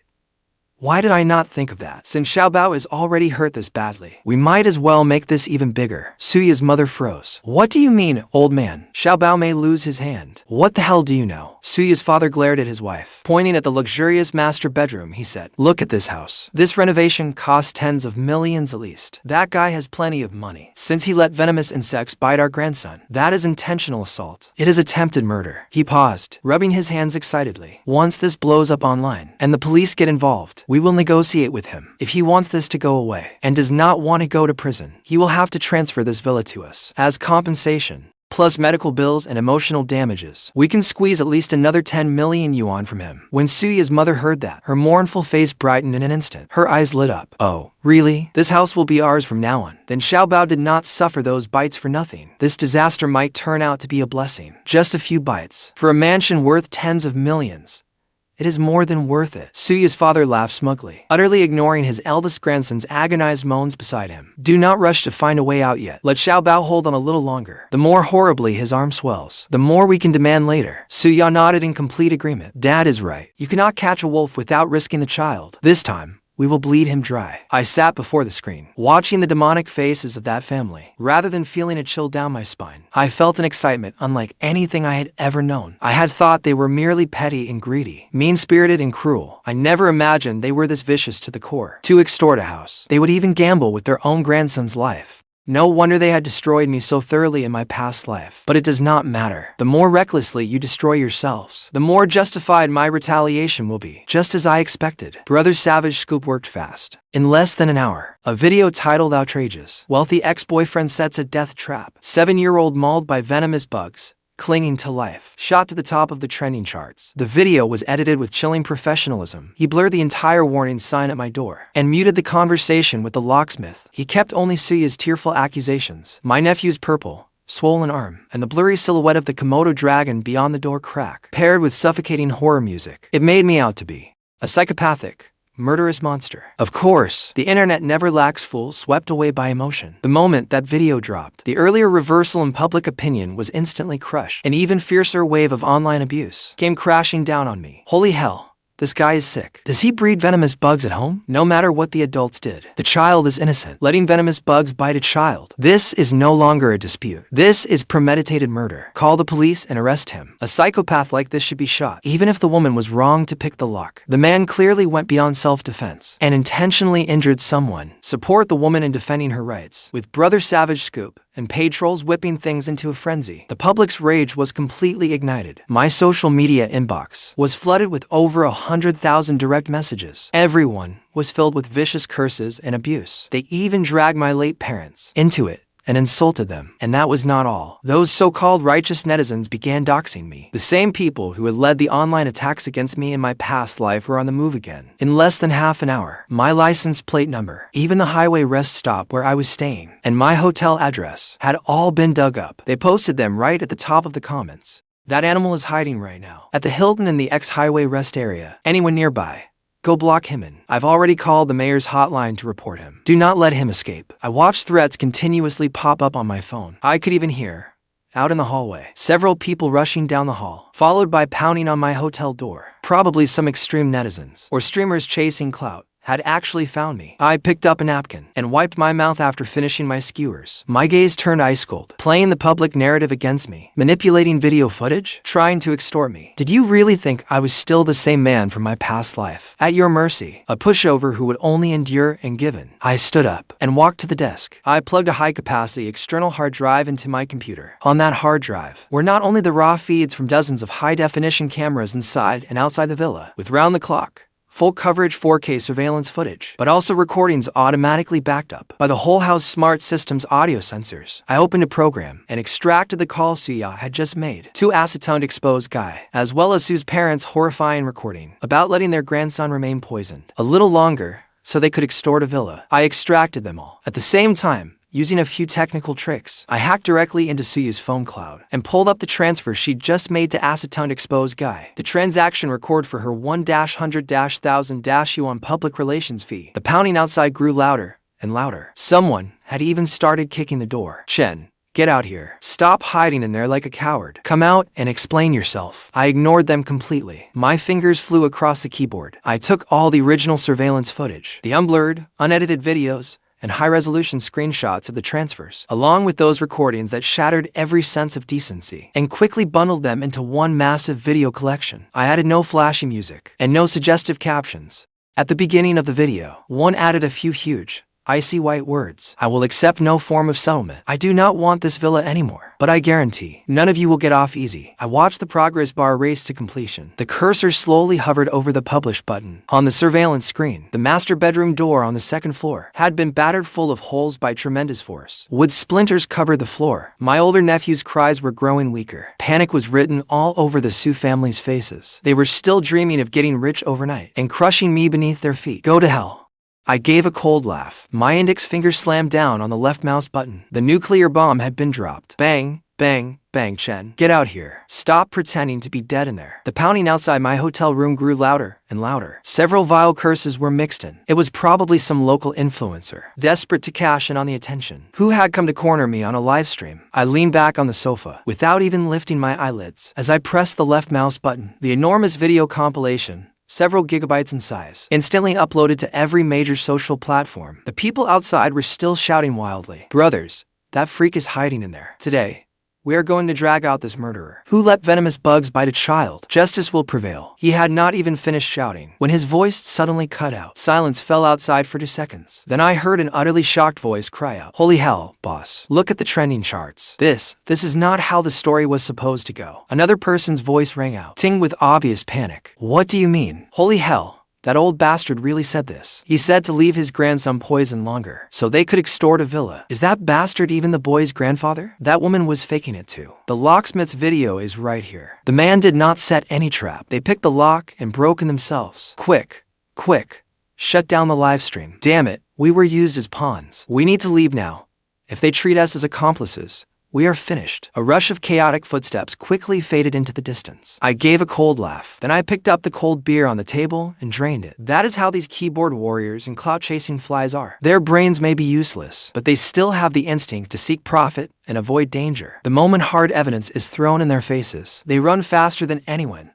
Why did I not think of that? Since Xiaobao is already hurt this badly, we might as well make this even bigger. Suya's mother froze. What do you mean, old man? Xiaobao may lose his hand. What the hell do you know? Suya's father glared at his wife. Pointing at the luxurious master bedroom, he said, look at this house. This renovation cost tens of millions at least. That guy has plenty of money. Since he let venomous insects bite our grandson, that is intentional assault. It is attempted murder. He paused, rubbing his hands excitedly. Once this blows up online, and the police get involved, we will negotiate with him. If he wants this to go away, and does not want to go to prison, he will have to transfer this villa to us. As compensation, plus medical bills and emotional damages, we can squeeze at least another 10 million yuan from him. When Suya's mother heard that, her mournful face brightened in an instant. Her eyes lit up. Oh, really? This house will be ours from now on. Then Xiaobao did not suffer those bites for nothing. This disaster might turn out to be a blessing. Just a few bites. For a mansion worth tens of millions, it is more than worth it. Suya's father laughed smugly, utterly ignoring his eldest grandson's agonized moans beside him. Do not rush to find a way out yet. Let Xiaobao hold on a little longer. The more horribly his arm swells, the more we can demand later. Suya nodded in complete agreement. Dad is right. You cannot catch a wolf without risking the child. This time, we will bleed him dry. I sat before the screen, watching the demonic faces of that family. Rather than feeling a chill down my spine, I felt an excitement unlike anything I had ever known. I had thought they were merely petty and greedy, mean-spirited and cruel. I never imagined they were this vicious to the core. To extort a house, they would even gamble with their own grandson's life. No wonder they had destroyed me so thoroughly in my past life. But it does not matter. The more recklessly you destroy yourselves, the more justified my retaliation will be. Just as I expected, Brother Savage Scoop worked fast. In less than an hour, a video titled Outrageous. Wealthy ex-boyfriend sets a death trap. 7-year-old mauled by venomous bugs, clinging to life, shot to the top of the trending charts. The video was edited with chilling professionalism. He blurred the entire warning sign at my door and muted the conversation with the locksmith. He kept only Suya's tearful accusations, my nephew's purple, swollen arm, and the blurry silhouette of the Komodo dragon beyond the door crack, paired with suffocating horror music. It made me out to be a psychopathic, murderous monster. Of course, the internet never lacks fools swept away by emotion. The moment that video dropped, the earlier reversal in public opinion was instantly crushed. An even fiercer wave of online abuse came crashing down on me. Holy hell. This guy is sick. Does he breed venomous bugs at home? No matter what the adults did, the child is innocent. Letting venomous bugs bite a child, this is no longer a dispute. This is premeditated murder. Call the police and arrest him. A psychopath like this should be shot, even if the woman was wrong to pick the lock. The man clearly went beyond self-defense and intentionally injured someone. Support the woman in defending her rights. With Brother Savage Scoop and paid trolls whipping things into a frenzy, the public's rage was completely ignited. My social media inbox was flooded with over 100,000 direct messages. Everyone was filled with vicious curses and abuse. They even dragged my late parents into it and insulted them. And that was not all. Those so-called righteous netizens began doxing me. The same people who had led the online attacks against me in my past life were on the move again. In less than half an hour, my license plate number, even the highway rest stop where I was staying, and my hotel address had all been dug up. They posted them right at the top of the comments. That animal is hiding right now at the Hilton in the ex-highway rest area. Anyone nearby, go block him in. I've already called the mayor's hotline to report him. Do not let him escape. I watched threats continuously pop up on my phone. I could even hear, out in the hallway, several people rushing down the hall, followed by pounding on my hotel door. Probably some extreme netizens or streamers chasing clout had actually found me. I picked up a napkin and wiped my mouth after finishing my skewers. My gaze turned ice cold, playing the public narrative against me, manipulating video footage, trying to extort me. Did you really think I was still the same man from my past life? At your mercy, a pushover who would only endure and give in. I stood up and walked to the desk. I plugged a high-capacity external hard drive into my computer. On that hard drive were not only the raw feeds from dozens of high-definition cameras inside and outside the villa, with round-the-clock, full coverage 4K surveillance footage, but also recordings automatically backed up by the whole house smart system's audio sensors. I opened a program and extracted the call Suya had just made to acetone exposed guy, as well as Sue's parents' horrifying recording about letting their grandson remain poisoned a little longer so they could extort a villa. I extracted them all. At the same time, using a few technical tricks, I hacked directly into Suya's phone cloud and pulled up the transfer she'd just made to acetone exposed guy. The transaction record for her 1-100-1000 yuan public relations fee. The pounding outside grew louder and louder. Someone had even started kicking the door. Chen, Get out here. Stop hiding in there like a coward. Come out and explain yourself. I ignored them completely. My fingers flew across the keyboard. I took all the original surveillance footage, the unblurred, unedited videos, and high-resolution screenshots of the transfers, along with those recordings that shattered every sense of decency, and quickly bundled them into one massive video collection. I added no flashy music and no suggestive captions. At the beginning of the video, one added a few huge, icy white words. I will accept no form of settlement. I do not want this villa anymore, but I guarantee none of you will get off easy. I watched the progress bar race to completion. The cursor slowly hovered over the publish button. On the surveillance screen, the master bedroom door on the second floor had been battered full of holes by tremendous force. Wood splinters covered the floor. My older nephew's cries were growing weaker. Panic was written all over the Su family's faces. They were still dreaming of getting rich overnight and crushing me beneath their feet. Go to hell. I gave a cold laugh. My index finger slammed down on the left mouse button. The nuclear bomb had been dropped. Bang, bang, bang. Chen, get out here. Stop pretending to be dead in there. The pounding outside my hotel room grew louder and louder. Several vile curses were mixed in. It was probably some local influencer, desperate to cash in on the attention, who had come to corner me on a live stream. I leaned back on the sofa, without even lifting my eyelids. As I pressed the left mouse button, the enormous video compilation, several gigabytes in size, instantly uploaded to every major social platform. The people outside were still shouting wildly, "Brothers, that freak is hiding in there. Today, we are going to drag out this murderer who let venomous bugs bite a child. Justice will prevail." He had not even finished shouting when his voice suddenly cut out. Silence fell outside for 2 seconds. Then I heard an utterly shocked voice cry out, "Holy hell, boss. Look at the trending charts. This is not how the story was supposed to go." Another person's voice rang out, tinged with obvious panic. "What do you mean? Holy hell. That old bastard really said this. He said to leave his grandson poisoned longer, so they could extort a villa. Is that bastard even the boy's grandfather? That woman was faking it too. The locksmith's video is right here. The man did not set any trap. They picked the lock and broke in themselves. Quick, quick, shut down the live stream. Damn it, we were used as pawns. We need to leave now. If they treat us as accomplices, we are finished." A rush of chaotic footsteps quickly faded into the distance. I gave a cold laugh. Then I picked up the cold beer on the table and drained it. That is how these keyboard warriors and clout-chasing flies are. Their brains may be useless, but they still have the instinct to seek profit and avoid danger. The moment hard evidence is thrown in their faces, they run faster than anyone.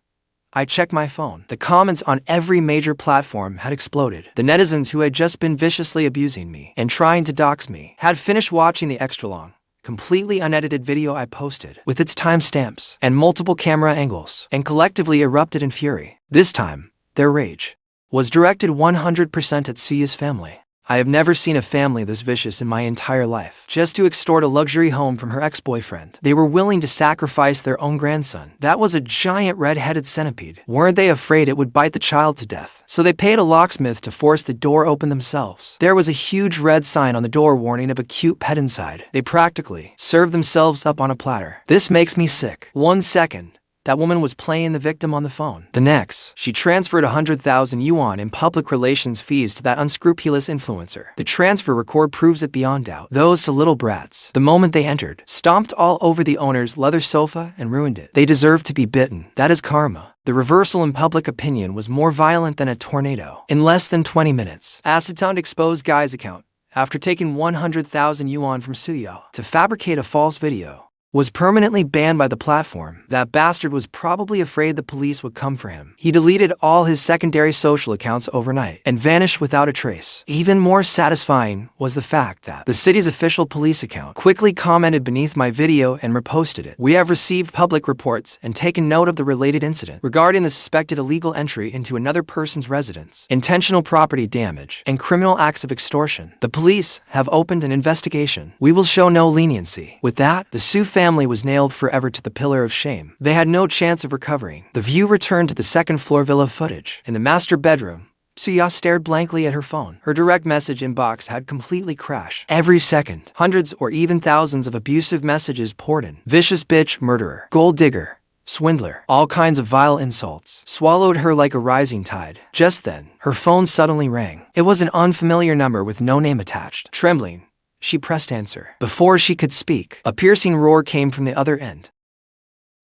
I checked my phone. The comments on every major platform had exploded. The netizens who had just been viciously abusing me and trying to dox me had finished watching the extra-long, completely unedited video I posted, with its timestamps and multiple camera angles, and collectively erupted in fury. This time, their rage was directed 100% at Suya's family. I have never seen a family this vicious in my entire life. Just to extort a luxury home from her ex-boyfriend, they were willing to sacrifice their own grandson. That was a giant red-headed centipede. Weren't they afraid it would bite the child to death? So they paid a locksmith to force the door open themselves. There was a huge red sign on the door warning of a cute pet inside. They practically served themselves up on a platter. This makes me sick. 1 second, that woman was playing the victim on the phone. The next, she transferred 100,000 yuan in public relations fees to that unscrupulous influencer. The transfer record proves it beyond doubt. Those to little brats, the moment they entered, stomped all over the owner's leather sofa and ruined it. They deserve to be bitten. That is karma. The reversal in public opinion was more violent than a tornado. In less than 20 minutes, Acetone exposed Guy's account after taking 100,000 yuan from Suya to fabricate a false video. Was permanently banned by the platform. That bastard was probably afraid the police would come for him. He deleted all his secondary social accounts overnight and vanished without a trace. Even more satisfying was the fact that the city's official police account quickly commented beneath my video and reposted it. "We have received public reports and taken note of the related incident regarding the suspected illegal entry into another person's residence, intentional property damage, and criminal acts of extortion. The police have opened an investigation. We will show no leniency." With that, the Su family was nailed forever to the pillar of shame. They had no chance of recovering. The view returned to the second-floor villa footage. In the master bedroom, Suya stared blankly at her phone. Her direct message inbox had completely crashed. Every second, hundreds or even thousands of abusive messages poured in. Vicious bitch, murderer, gold digger, swindler, all kinds of vile insults swallowed her like a rising tide. Just then, her phone suddenly rang. It was an unfamiliar number with no name attached. Trembling, she pressed answer. Before she could speak, a piercing roar came from the other end.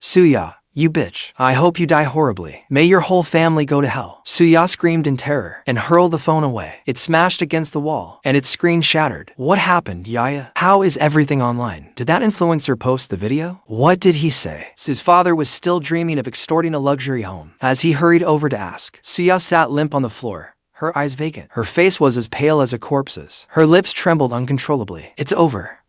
"Suya, You bitch. I hope you die horribly. May your whole family go to hell. Suya screamed in terror and hurled the phone away. It smashed against the wall and its screen shattered. What happened, Yaya? How is everything online? Did that influencer post the video? What did he say? Su's father was still dreaming of extorting a luxury home. As he hurried over to ask, Suya sat limp on the floor, her eyes vacant. Her face was as pale as a corpse's. Her lips trembled uncontrollably. It's over.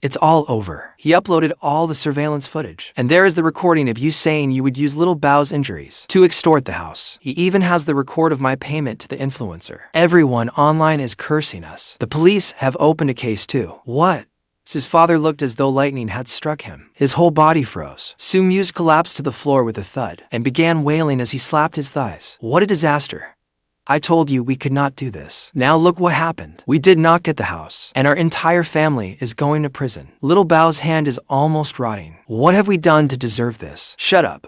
It's all over. He uploaded all the surveillance footage. And there is the recording of you saying you would use little Bao's injuries to extort the house. He even has the record of my payment to the influencer. Everyone online is cursing us. The police have opened a case too. What? Su's father looked as though lightning had struck him. His whole body froze. Su Muse collapsed to the floor with a thud and began wailing as he slapped his thighs. What a disaster. I told you we could not do this. Now look what happened. We did not get the house, and our entire family is going to prison. Little Bao's hand is almost rotting. What have we done to deserve this? Shut up.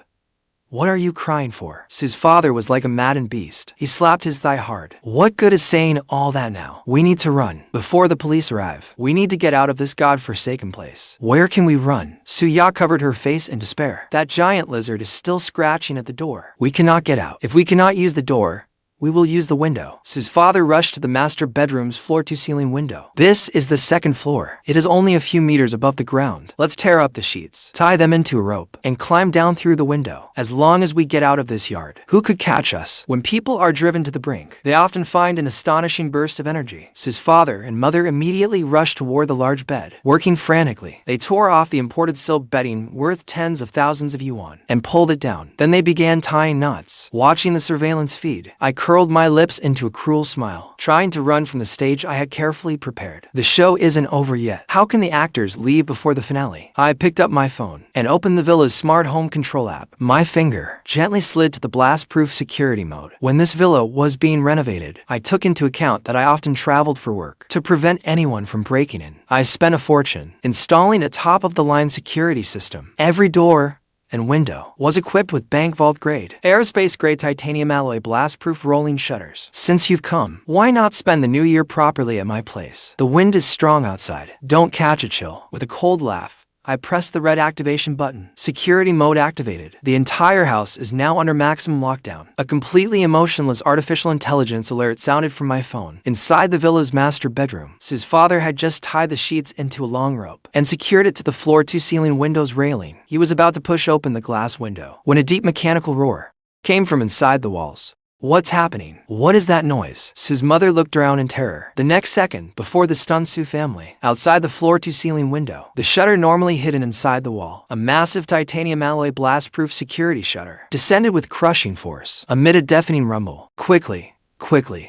What are you crying for? Su's father was like a maddened beast. He slapped his thigh hard. What good is saying all that now? We need to run before the police arrive. We need to get out of this godforsaken place. Where can we run? Suya covered her face in despair. That giant lizard is still scratching at the door. We cannot get out. If we cannot use the door, we will use the window. Su's father rushed to the master bedroom's floor-to-ceiling window. This is the second floor. It is only a few meters above the ground. Let's tear up the sheets, tie them into a rope, and climb down through the window. As long as we get out of this yard, who could catch us? When people are driven to the brink, they often find an astonishing burst of energy. Su's father and mother immediately rushed toward the large bed. Working frantically, they tore off the imported silk bedding worth tens of thousands of yuan and pulled it down. Then they began tying knots. Watching the surveillance feed, I curled my lips into a cruel smile, trying to run from the stage I had carefully prepared. The show isn't over yet. How can the actors leave before the finale? I picked up my phone and opened the villa's smart home control app. My finger gently slid to the blast-proof security mode. When this villa was being renovated, I took into account that I often traveled for work. To prevent anyone from breaking in, I spent a fortune installing a top-of-the-line security system. Every door and window was equipped with bank vault grade, aerospace grade titanium alloy blast-proof rolling shutters. Since you've come, why not spend the new year properly at my place? The wind is strong outside. Don't catch a chill. With a cold laugh, I pressed the red activation button. Security mode activated. The entire house is now under maximum lockdown. A completely emotionless artificial intelligence alert sounded from my phone. Inside the villa's master bedroom, Su's father had just tied the sheets into a long rope and secured it to the floor-to-ceiling window's railing. He was about to push open the glass window when a deep mechanical roar came from inside the walls. What's happening? What is that noise? Su's mother looked around in terror. The next second, before the stunned Su family, outside the floor-to-ceiling window, the shutter normally hidden inside the wall, a massive titanium alloy blast-proof security shutter, descended with crushing force amid a deafening rumble. Quickly,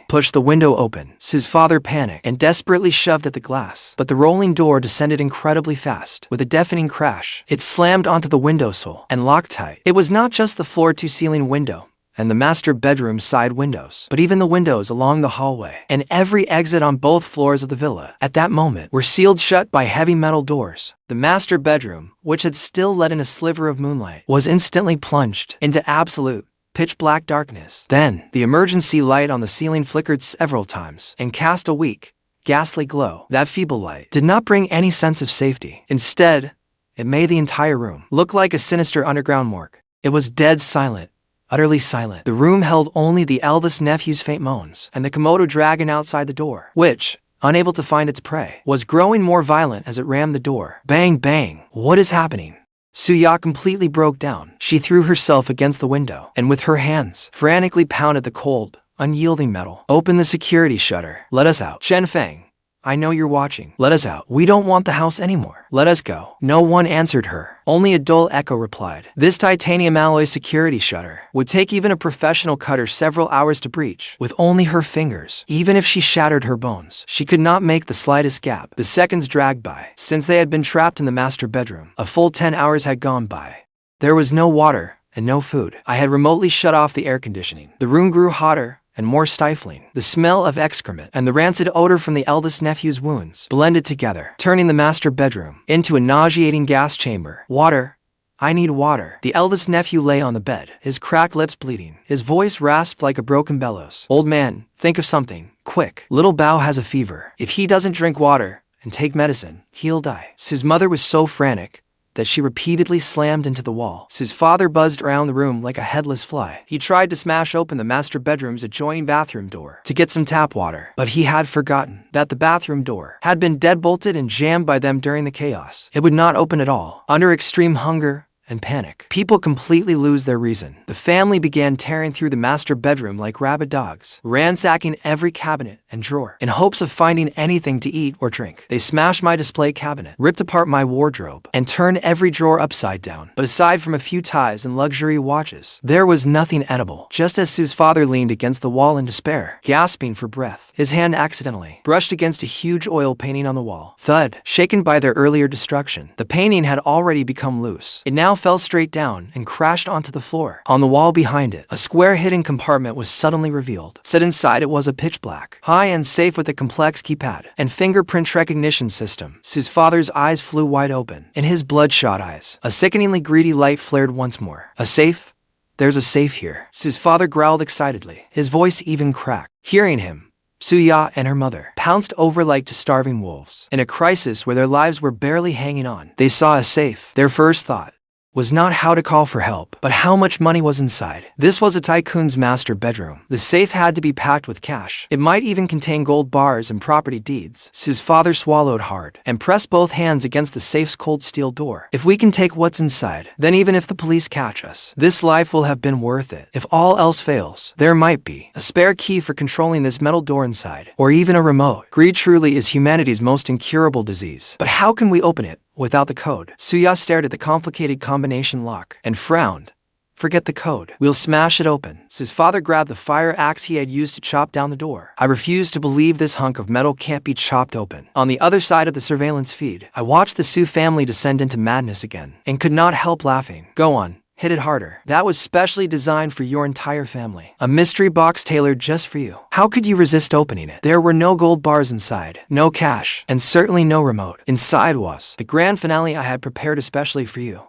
push the window open. Su's father panicked and desperately shoved at the glass, but the rolling door descended incredibly fast. With a deafening crash, it slammed onto the windowsill and locked tight. It was not just the floor-to-ceiling window and the master bedroom side windows, but even the windows along the hallway and every exit on both floors of the villa at that moment were sealed shut by heavy metal doors. The master bedroom, which had still let in a sliver of moonlight, was instantly plunged into absolute pitch-black darkness. Then, the emergency light on the ceiling flickered several times and cast a weak, ghastly glow. That feeble light did not bring any sense of safety. Instead, it made the entire room look like a sinister underground morgue. It was dead silent. Utterly silent. The room held only the eldest nephew's faint moans and the Komodo dragon outside the door, which, unable to find its prey, was growing more violent as it rammed the door. Bang, bang. What is happening? Suya completely broke down. She threw herself against the window and with her hands frantically pounded the cold, unyielding metal. Open the security shutter. Let us out. Chen Fang, I know you're watching. Let us out. We don't want the house anymore. Let us go. No one answered her. Only a dull echo replied. This titanium alloy security shutter would take even a professional cutter several hours to breach. With only her fingers, even if she shattered her bones, she could not make the slightest gap. The seconds dragged by. Since they had been trapped in the master bedroom, a full 10 hours had gone by. There was no water and no food. I had remotely shut off the air conditioning. The room grew hotter and more stifling. The smell of excrement and the rancid odor from the eldest nephew's wounds blended together, turning the master bedroom into a nauseating gas chamber. Water. I need water. The eldest nephew lay on the bed, his cracked lips bleeding. His voice rasped like a broken bellows. Old man, think of something. Quick. Little Bao has a fever. If he doesn't drink water and take medicine, he'll die. Su's mother was so frantic that she repeatedly slammed into the wall. Sue's father buzzed around the room like a headless fly. He tried to smash open the master bedroom's adjoining bathroom door to get some tap water, but he had forgotten that the bathroom door had been deadbolted and jammed by them during the chaos. It would not open at all. Under extreme hunger and panic, people completely lose their reason. The family began tearing through the master bedroom like rabid dogs, ransacking every cabinet and drawer in hopes of finding anything to eat or drink. They smashed my display cabinet, ripped apart my wardrobe, and turned every drawer upside down. But aside from a few ties and luxury watches, there was nothing edible. Just as Sue's father leaned against the wall in despair, gasping for breath, his hand accidentally brushed against a huge oil painting on the wall. Thud! Shaken by their earlier destruction, the painting had already become loose. It now fell straight down and crashed onto the floor. On the wall behind it, a square hidden compartment was suddenly revealed. Set inside it was a pitch black, high-end safe with a complex keypad and fingerprint recognition system. Sue's father's eyes flew wide open. In his bloodshot eyes, a sickeningly greedy light flared once more. A safe? There's a safe here. Sue's father growled excitedly, his voice even cracked. Hearing him, Suya and her mother pounced over like starving wolves. In a crisis where their lives were barely hanging on, they saw a safe. Their first thought was not how to call for help, but how much money was inside. This was a tycoon's master bedroom. The safe had to be packed with cash. It might even contain gold bars and property deeds. Sue's father swallowed hard and pressed both hands against the safe's cold steel door. If we can take what's inside, then even if the police catch us, this life will have been worth it. If all else fails, there might be a spare key for controlling this metal door inside, or even a remote. Greed truly is humanity's most incurable disease. But how can we open it without the code? Suya stared at the complicated combination lock and frowned. Forget the code. We'll smash it open. Sue's father grabbed the fire axe he had used to chop down the door. I refuse to believe this hunk of metal can't be chopped open. On the other side of the surveillance feed, I watched the Sue family descend into madness again and could not help laughing. Go on. Hit it harder. That was specially designed for your entire family. A mystery box tailored just for you. How could you resist opening it? There were no gold bars inside, no cash, and certainly no remote. Inside was the grand finale I had prepared especially for you.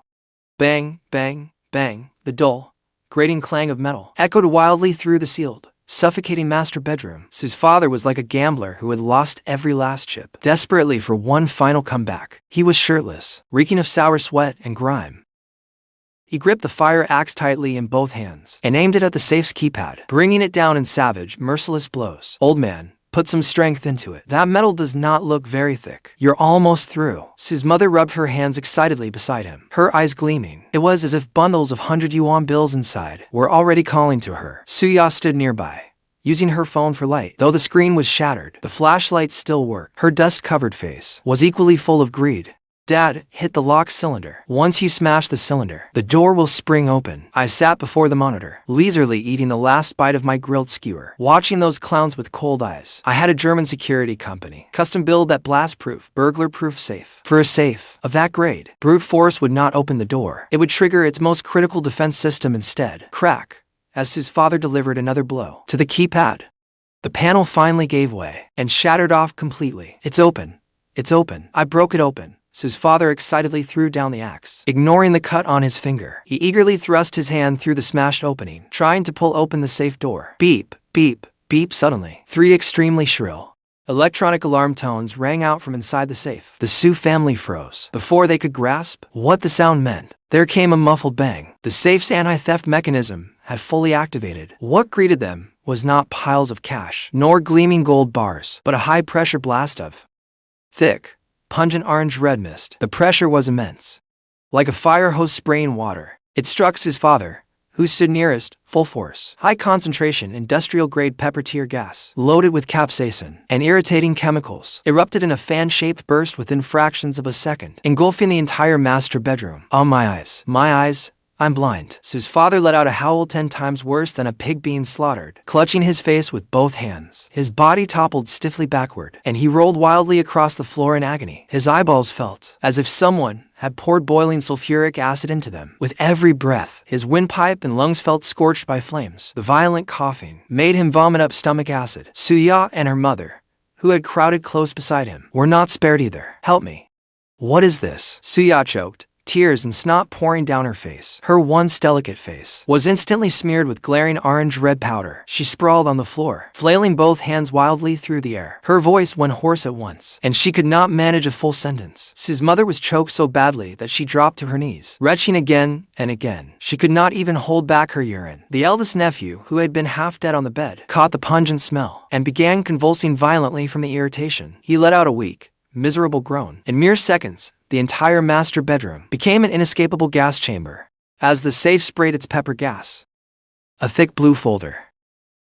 Bang, bang, bang. The dull, grating clang of metal echoed wildly through the sealed, suffocating master bedroom. Sue's father was like a gambler who had lost every last chip, desperately for one final comeback. He was shirtless, reeking of sour sweat and grime. He gripped the fire axe tightly in both hands and aimed it at the safe's keypad, bringing it down in savage, merciless blows. Old man, put some strength into it. That metal does not look very thick. You're almost through. Sue's mother rubbed her hands excitedly beside him, her eyes gleaming. It was as if bundles of 100 yuan bills inside were already calling to her. Suya stood nearby, using her phone for light. Though the screen was shattered, the flashlight still worked. Her dust-covered face was equally full of greed. Dad, hit the lock cylinder. Once you smash the cylinder, the door will spring open. I sat before the monitor, leisurely eating the last bite of my grilled skewer, watching those clowns with cold eyes. I had a German security company, custom-build that blast-proof, burglar-proof safe. For a safe of that grade, brute force would not open the door. It would trigger its most critical defense system instead. Crack, as Sue's father delivered another blow to the keypad. The panel finally gave way and shattered off completely. It's open. It's open. I broke it open. Sue's father excitedly threw down the axe, ignoring the cut on his finger. He eagerly thrust his hand through the smashed opening, trying to pull open the safe door. Beep, beep, beep. Suddenly, 3 extremely shrill electronic alarm tones rang out from inside the safe. The Sue family froze before they could grasp what the sound meant. There came a muffled bang. The safe's anti-theft mechanism had fully activated. What greeted them was not piles of cash, nor gleaming gold bars, but a high-pressure blast of thick, pungent orange-red mist. The pressure was immense. Like a fire hose spraying water, it struck Sue's father, who stood nearest, full force. High-concentration industrial-grade pepper tear gas, loaded with capsaicin and irritating chemicals, erupted in a fan-shaped burst within fractions of a second, engulfing the entire master bedroom. Oh, my eyes, I'm blind. Sue's father let out a howl 10 times worse than a pig being slaughtered, clutching his face with both hands. His body toppled stiffly backward, and he rolled wildly across the floor in agony. His eyeballs felt as if someone had poured boiling sulfuric acid into them. With every breath, his windpipe and lungs felt scorched by flames. The violent coughing made him vomit up stomach acid. Suya and her mother, who had crowded close beside him, were not spared either. Help me. What is this? Suya choked, tears and snot pouring down her face. Her once delicate face was instantly smeared with glaring orange-red powder. She sprawled on the floor, flailing both hands wildly through the air. Her voice went hoarse at once, and she could not manage a full sentence. Sue's mother was choked so badly that she dropped to her knees, retching again and again. She could not even hold back her urine. The eldest nephew, who had been half dead on the bed, caught the pungent smell and began convulsing violently from the irritation. He let out a weak, miserable groan. In mere seconds, the entire master bedroom became an inescapable gas chamber. As the safe sprayed its pepper gas, a thick blue folder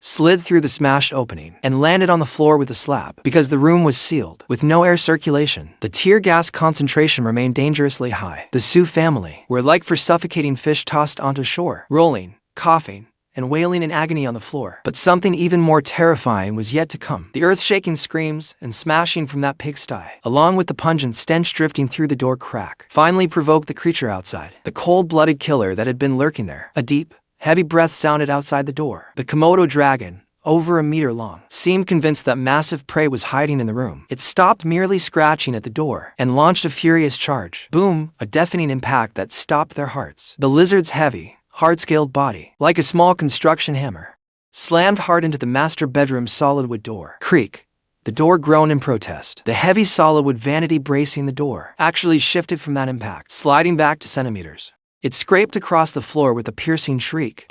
slid through the smashed opening and landed on the floor with a slap. Because the room was sealed, with no air circulation, the tear gas concentration remained dangerously high. The Sioux family were like for suffocating fish tossed onto shore, rolling, coughing, and wailing in agony on the floor. But something even more terrifying was yet to come. The earth-shaking screams and smashing from that pigsty, along with the pungent stench drifting through the door crack, finally provoked the creature outside, the cold-blooded killer that had been lurking there. A deep, heavy breath sounded outside the door. The Komodo dragon, over a meter long, seemed convinced that massive prey was hiding in the room. It stopped merely scratching at the door and launched a furious charge. Boom, a deafening impact that stopped their hearts. The lizard's heavy, hard-scaled body, like a small construction hammer, slammed hard into the master bedroom's solid wood door. Creak. The door groaned in protest. The heavy solid wood vanity bracing the door actually shifted from that impact, sliding back to centimeters. It scraped across the floor with a piercing shriek.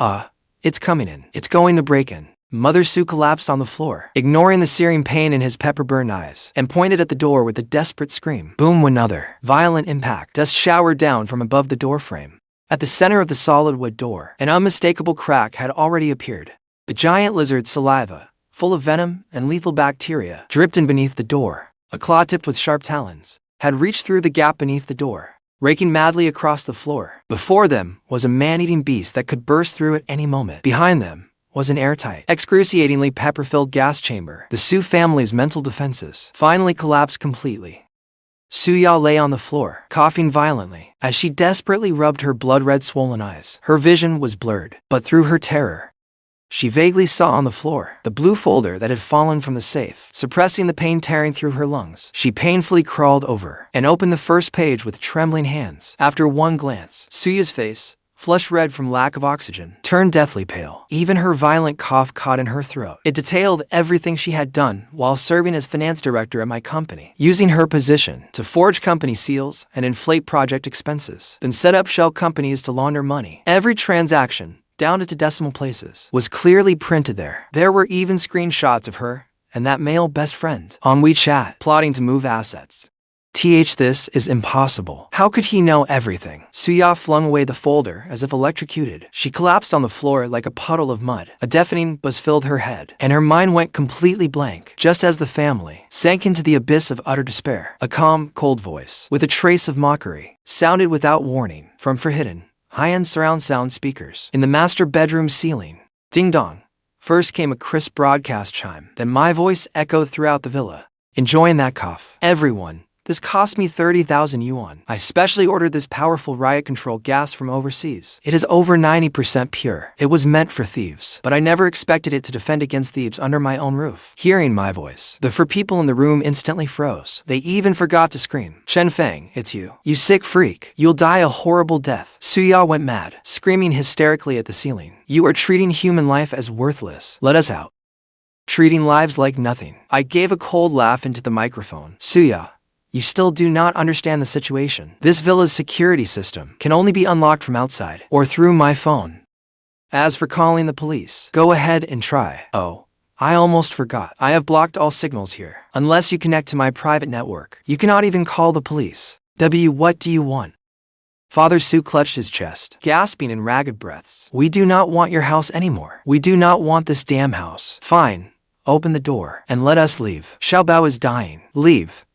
It's coming in. It's going to break in. Mother Sue collapsed on the floor, ignoring the searing pain in his pepper-burned eyes, and pointed at the door with a desperate scream. Boom, another violent impact. Dust showered down from above the door frame. At the center of the solid wood door, an unmistakable crack had already appeared. The giant lizard's saliva, full of venom and lethal bacteria, dripped in beneath the door. A claw tipped with sharp talons had reached through the gap beneath the door, raking madly across the floor. Before them was a man-eating beast that could burst through at any moment. Behind them was an airtight, excruciatingly pepper-filled gas chamber. The Sioux family's mental defenses finally collapsed completely. Suya lay on the floor, coughing violently, as she desperately rubbed her blood-red swollen eyes. Her vision was blurred, but through her terror, she vaguely saw on the floor the blue folder that had fallen from the safe. Suppressing the pain tearing through her lungs, she painfully crawled over and opened the first page with trembling hands. After one glance, Suya's face, flushed red from lack of oxygen, turned deathly pale. Even her violent cough caught in her throat. It detailed everything she had done while serving as finance director at my company, using her position to forge company seals and inflate project expenses, then set up shell companies to launder money. Every transaction, down to decimal places, was clearly printed there. There were even screenshots of her and that male best friend on WeChat, plotting to move assets. This is impossible. How could he know everything? Suya flung away the folder as if electrocuted. She collapsed on the floor like a puddle of mud. A deafening buzz filled her head, and her mind went completely blank, just as the family sank into the abyss of utter despair. A calm, cold voice, with a trace of mockery, sounded without warning from forbidden, high-end surround sound speakers in the master bedroom ceiling. Ding-dong. First came a crisp broadcast chime, then my voice echoed throughout the villa. Enjoying that cough. Everyone. This cost me 30,000 yuan. I specially ordered this powerful riot control gas from overseas. It is over 90% pure. It was meant for thieves, but I never expected it to defend against thieves under my own roof. Hearing my voice, the four people in the room instantly froze. They even forgot to scream. Chen Fang, it's you. You sick freak. You'll die a horrible death. Suya went mad, screaming hysterically at the ceiling. You are treating human life as worthless. Let us out. Treating lives like nothing. I gave a cold laugh into the microphone. Suya, you still do not understand the situation. This villa's security system can only be unlocked from outside or through my phone. As for calling the police, go ahead and try. Oh, I almost forgot. I have blocked all signals here. Unless you connect to my private network, you cannot even call the police. What do you want? Father Sue clutched his chest, gasping in ragged breaths. We do not want your house anymore. We do not want this damn house. Fine. Open the door and let us leave. Xiaobao is dying. Leave.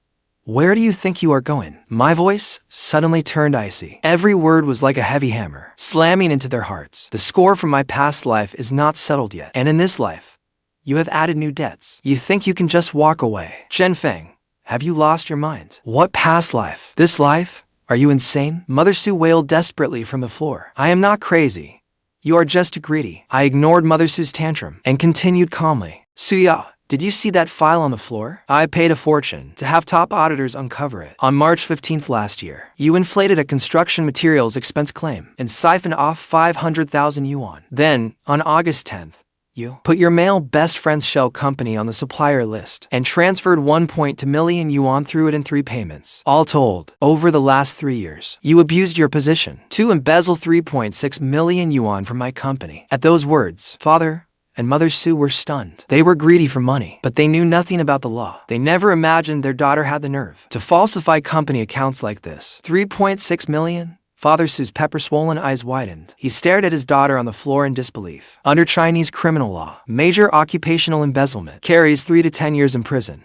Where do you think you are going? My voice suddenly turned icy. Every word was like a heavy hammer, slamming into their hearts. The score from my past life is not settled yet. And in this life, you have added new debts. You think you can just walk away. Chen Fang, have you lost your mind? What past life? This life? Are you insane? Mother Sue wailed desperately from the floor. I am not crazy. You are just too greedy. I ignored Mother Sue's tantrum and continued calmly. Suya, Did you see that file on the floor? I paid a fortune to have top auditors uncover it. On March 15th last year, you inflated a construction materials expense claim and siphoned off 500,000 yuan. Then, on August 10th, you put your male best friend's shell company on the supplier list and transferred 1.2 million yuan through it in 3 payments. All told, over the last 3 years, you abused your position to embezzle 3.6 million yuan from my company. At those words, Father and Mother Sue were stunned. They were greedy for money, but they knew nothing about the law. They never imagined their daughter had the nerve to falsify company accounts like this. 3.6 million? Father Sue's pepper-swollen eyes widened. He stared at his daughter on the floor in disbelief. Under Chinese criminal law, major occupational embezzlement carries 3 to 10 years in prison.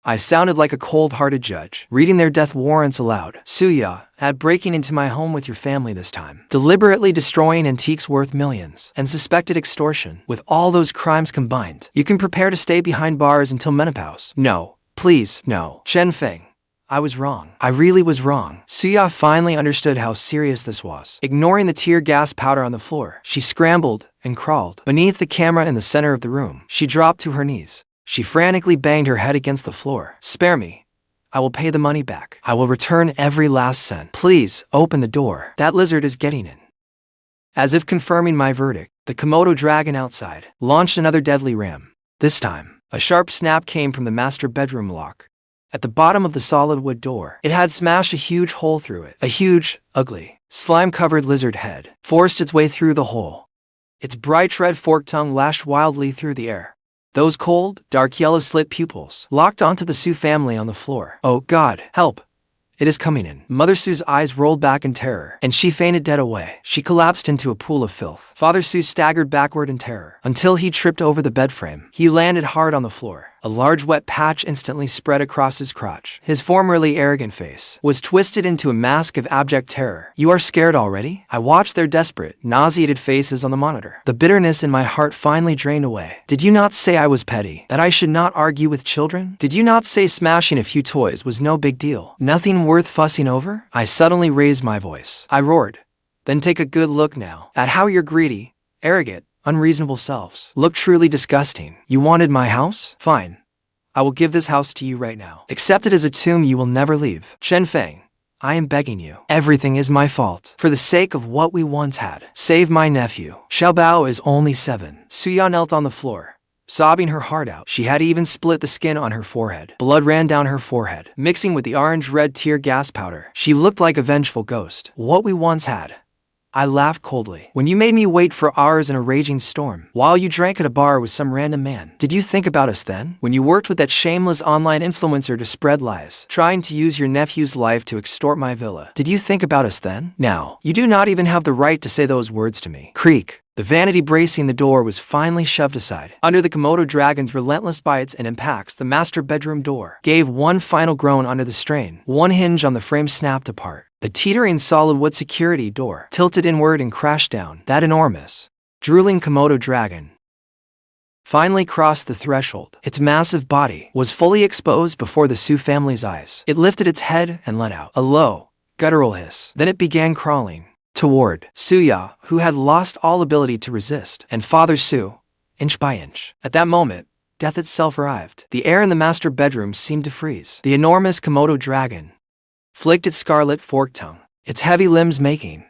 I sounded like a cold-hearted judge, reading their death warrants aloud. Suya had breaking into my home with your family this time, deliberately destroying antiques worth millions, and suspected extortion. With all those crimes combined, you can prepare to stay behind bars until menopause. No, please, no. Chen Fang, I was wrong. I really was wrong. Suya finally understood how serious this was. Ignoring the tear gas powder on the floor, she scrambled and crawled beneath the camera in the center of the room. She dropped to her knees. She frantically banged her head against the floor. Spare me. I will pay the money back. I will return every last cent. Please, open the door. That lizard is getting in. As if confirming my verdict, the Komodo dragon outside launched another deadly ram. This time, a sharp snap came from the master bedroom lock. At the bottom of the solid wood door, it had smashed a huge hole through it. A huge, ugly, slime-covered lizard head forced its way through the hole. Its bright red forked tongue lashed wildly through the air. Those cold, dark yellow slit pupils locked onto the Sue family on the floor. Oh God, help! It is coming in. Mother Sue's eyes rolled back in terror, and she fainted dead away. She collapsed into a pool of filth. Father Sue staggered backward in terror, until he tripped over the bed frame. He landed hard on the floor. A large wet patch instantly spread across his crotch. His formerly arrogant face was twisted into a mask of abject terror. You are scared already? I watched their desperate, nauseated faces on the monitor. The bitterness in my heart finally drained away. Did you not say I was petty? That I should not argue with children? Did you not say smashing a few toys was no big deal? Nothing worth fussing over? I suddenly raised my voice. I roared. Then take a good look now at how your greedy, arrogant, unreasonable selves look truly disgusting. You wanted my house? Fine. I will give this house to you right now. Accept it as a tomb you will never leave. Chen Fang, I am begging you. Everything is my fault. For the sake of what we once had, save my nephew. Xiaobao is only 7. Suya knelt on the floor, sobbing her heart out. She had even split the skin on her forehead. Blood ran down her forehead, mixing with the orange-red tear gas powder. She looked like a vengeful ghost. What we once had. I laughed coldly. When you made me wait for hours in a raging storm, while you drank at a bar with some random man, did you think about us then? When you worked with that shameless online influencer to spread lies, trying to use your nephew's life to extort my villa, did you think about us then? Now, you do not even have the right to say those words to me. Creak. The vanity bracing the door was finally shoved aside. Under the Komodo dragon's relentless bites and impacts, the master bedroom door gave one final groan under the strain. One hinge on the frame snapped apart. The teetering solid wood security door tilted inward and crashed down. That enormous, drooling Komodo dragon finally crossed the threshold. Its massive body was fully exposed before the Sue family's eyes. It lifted its head and let out a low, guttural hiss. Then it began crawling toward Suya, who had lost all ability to resist, and Father Sue, inch by inch. At that moment, death itself arrived. The air in the master bedroom seemed to freeze. The enormous Komodo dragon flicked its scarlet forked tongue, its heavy limbs making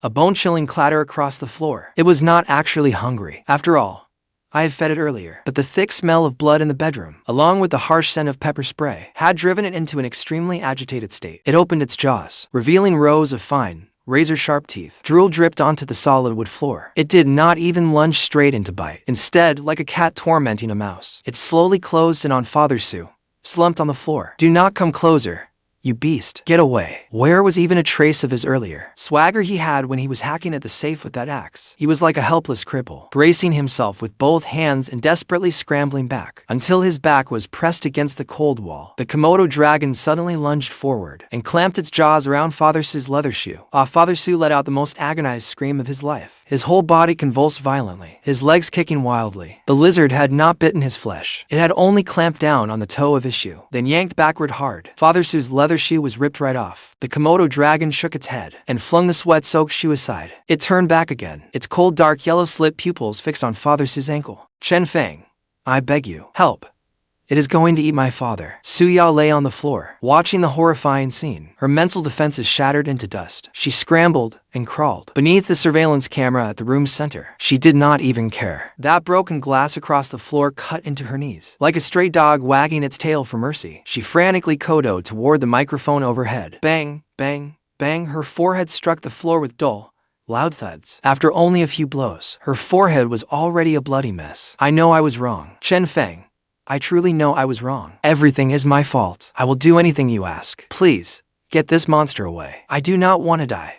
a bone-chilling clatter across the floor. It was not actually hungry. After all, I had fed it earlier. But the thick smell of blood in the bedroom, along with the harsh scent of pepper spray, had driven it into an extremely agitated state. It opened its jaws, revealing rows of fine, razor-sharp teeth. Drool dripped onto the solid wood floor. It did not even lunge straight into bite. Instead, like a cat tormenting a mouse, it slowly closed in on Father Sue, slumped on the floor. Do not come closer. You beast. Get away. Where was even a trace of his earlier swagger he had when he was hacking at the safe with that axe? He was like a helpless cripple, bracing himself with both hands and desperately scrambling back, until his back was pressed against the cold wall. The Komodo dragon suddenly lunged forward and clamped its jaws around Father Sue's leather shoe. Father Sue let out the most agonized scream of his life. His whole body convulsed violently, his legs kicking wildly. The lizard had not bitten his flesh. It had only clamped down on the toe of his shoe, then yanked backward hard. Father Sue's leather shoe was ripped right off. The Komodo dragon shook its head and flung the sweat-soaked shoe aside. It turned back again, its cold dark yellow slit pupils fixed on Father Sue's ankle. Chen Fang, I beg you, help. It is going to eat my father. Suya lay on the floor, watching the horrifying scene. Her mental defenses shattered into dust. She scrambled and crawled beneath the surveillance camera at the room's center. She did not even care. That broken glass across the floor cut into her knees. Like a stray dog wagging its tail for mercy, she frantically kodoed toward the microphone overhead. Bang, bang, bang. Her forehead struck the floor with dull, loud thuds. After only a few blows, her forehead was already a bloody mess. I know I was wrong. Chen Fang, I truly know I was wrong. Everything is my fault. I will do anything you ask. Please, get this monster away. I do not want to die.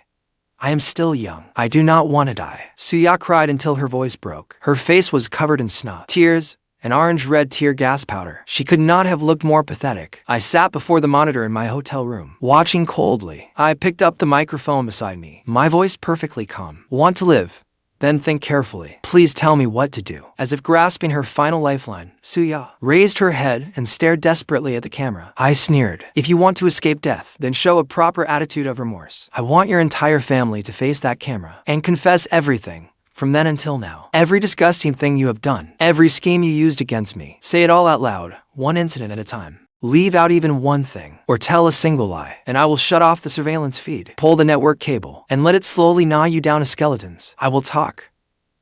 I am still young. I do not want to die. Suya cried until her voice broke. Her face was covered in snot, tears, and orange-red tear gas powder. She could not have looked more pathetic. I sat before the monitor in my hotel room, watching coldly. I picked up the microphone beside me, my voice perfectly calm. Want to live? Then think carefully. Please tell me what to do. As if grasping her final lifeline, Suya raised her head and stared desperately at the camera. I sneered. If you want to escape death, then show a proper attitude of remorse. I want your entire family to face that camera and confess everything. From then until now, every disgusting thing you have done, every scheme you used against me. Say it all out loud, one incident at a time. Leave out even one thing, or tell a single lie, and I will shut off the surveillance feed, pull the network cable, and let it slowly gnaw you down to skeletons. I will talk.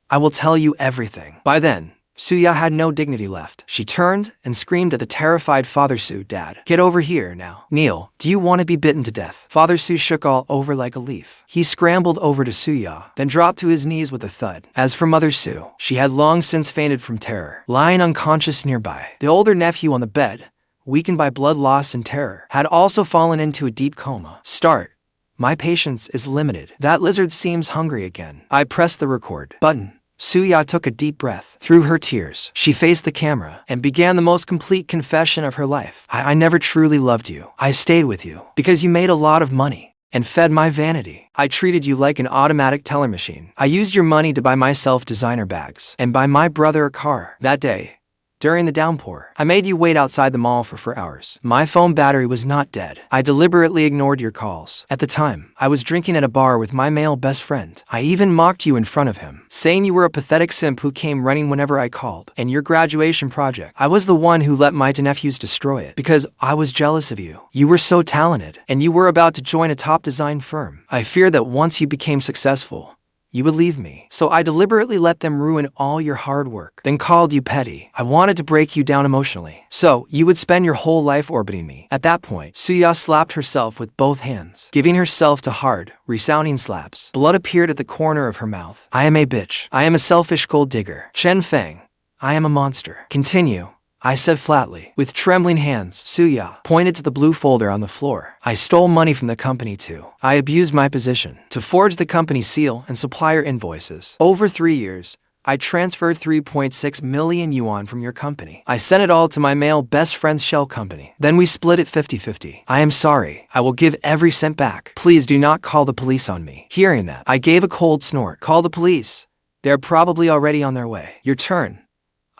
I will tell you everything. By then, Suya had no dignity left. She turned and screamed at the terrified Father Su. Dad, get over here now. Neil, do you want to be bitten to death? Father Su shook all over like a leaf. He scrambled over to Suya, then dropped to his knees with a thud. As for Mother Su, she had long since fainted from terror, lying unconscious nearby. The older nephew on the bed, weakened by blood loss and terror, had also fallen into a deep coma. Start. My patience is limited. That lizard seems hungry again. I pressed the record button. Suya took a deep breath. Through her tears, she faced the camera and began the most complete confession of her life. I never truly loved you. I stayed with you because you made a lot of money and fed my vanity. I treated you like an automatic teller machine. I used your money to buy myself designer bags and buy my brother a car. That day, during the downpour, I made you wait outside the mall for 4 hours. My phone battery was not dead. I deliberately ignored your calls. At the time, I was drinking at a bar with my male best friend. I even mocked you in front of him, saying you were a pathetic simp who came running whenever I called. And your graduation project, I was the one who let my nephews destroy it because I was jealous of you. You were so talented, and you were about to join a top design firm. I feared that once you became successful, you would leave me. So I deliberately let them ruin all your hard work, then called you petty. I wanted to break you down emotionally, so you would spend your whole life orbiting me. At that point, Suya slapped herself with both hands, giving herself to hard, resounding slaps. Blood appeared at the corner of her mouth. I am a bitch. I am a selfish gold digger. Chen Fang, I am a monster. Continue, I said flatly. With trembling hands, Suya pointed to the blue folder on the floor. I stole money from the company too. I abused my position to forge the company seal and supplier invoices. Over 3 years, I transferred 3.6 million yuan from your company. I sent it all to my male best friend's shell company. Then we split it 50-50. I am sorry. I will give every cent back. Please do not call the police on me. Hearing that, I gave a cold snort. Call the police. They're probably already on their way. Your turn.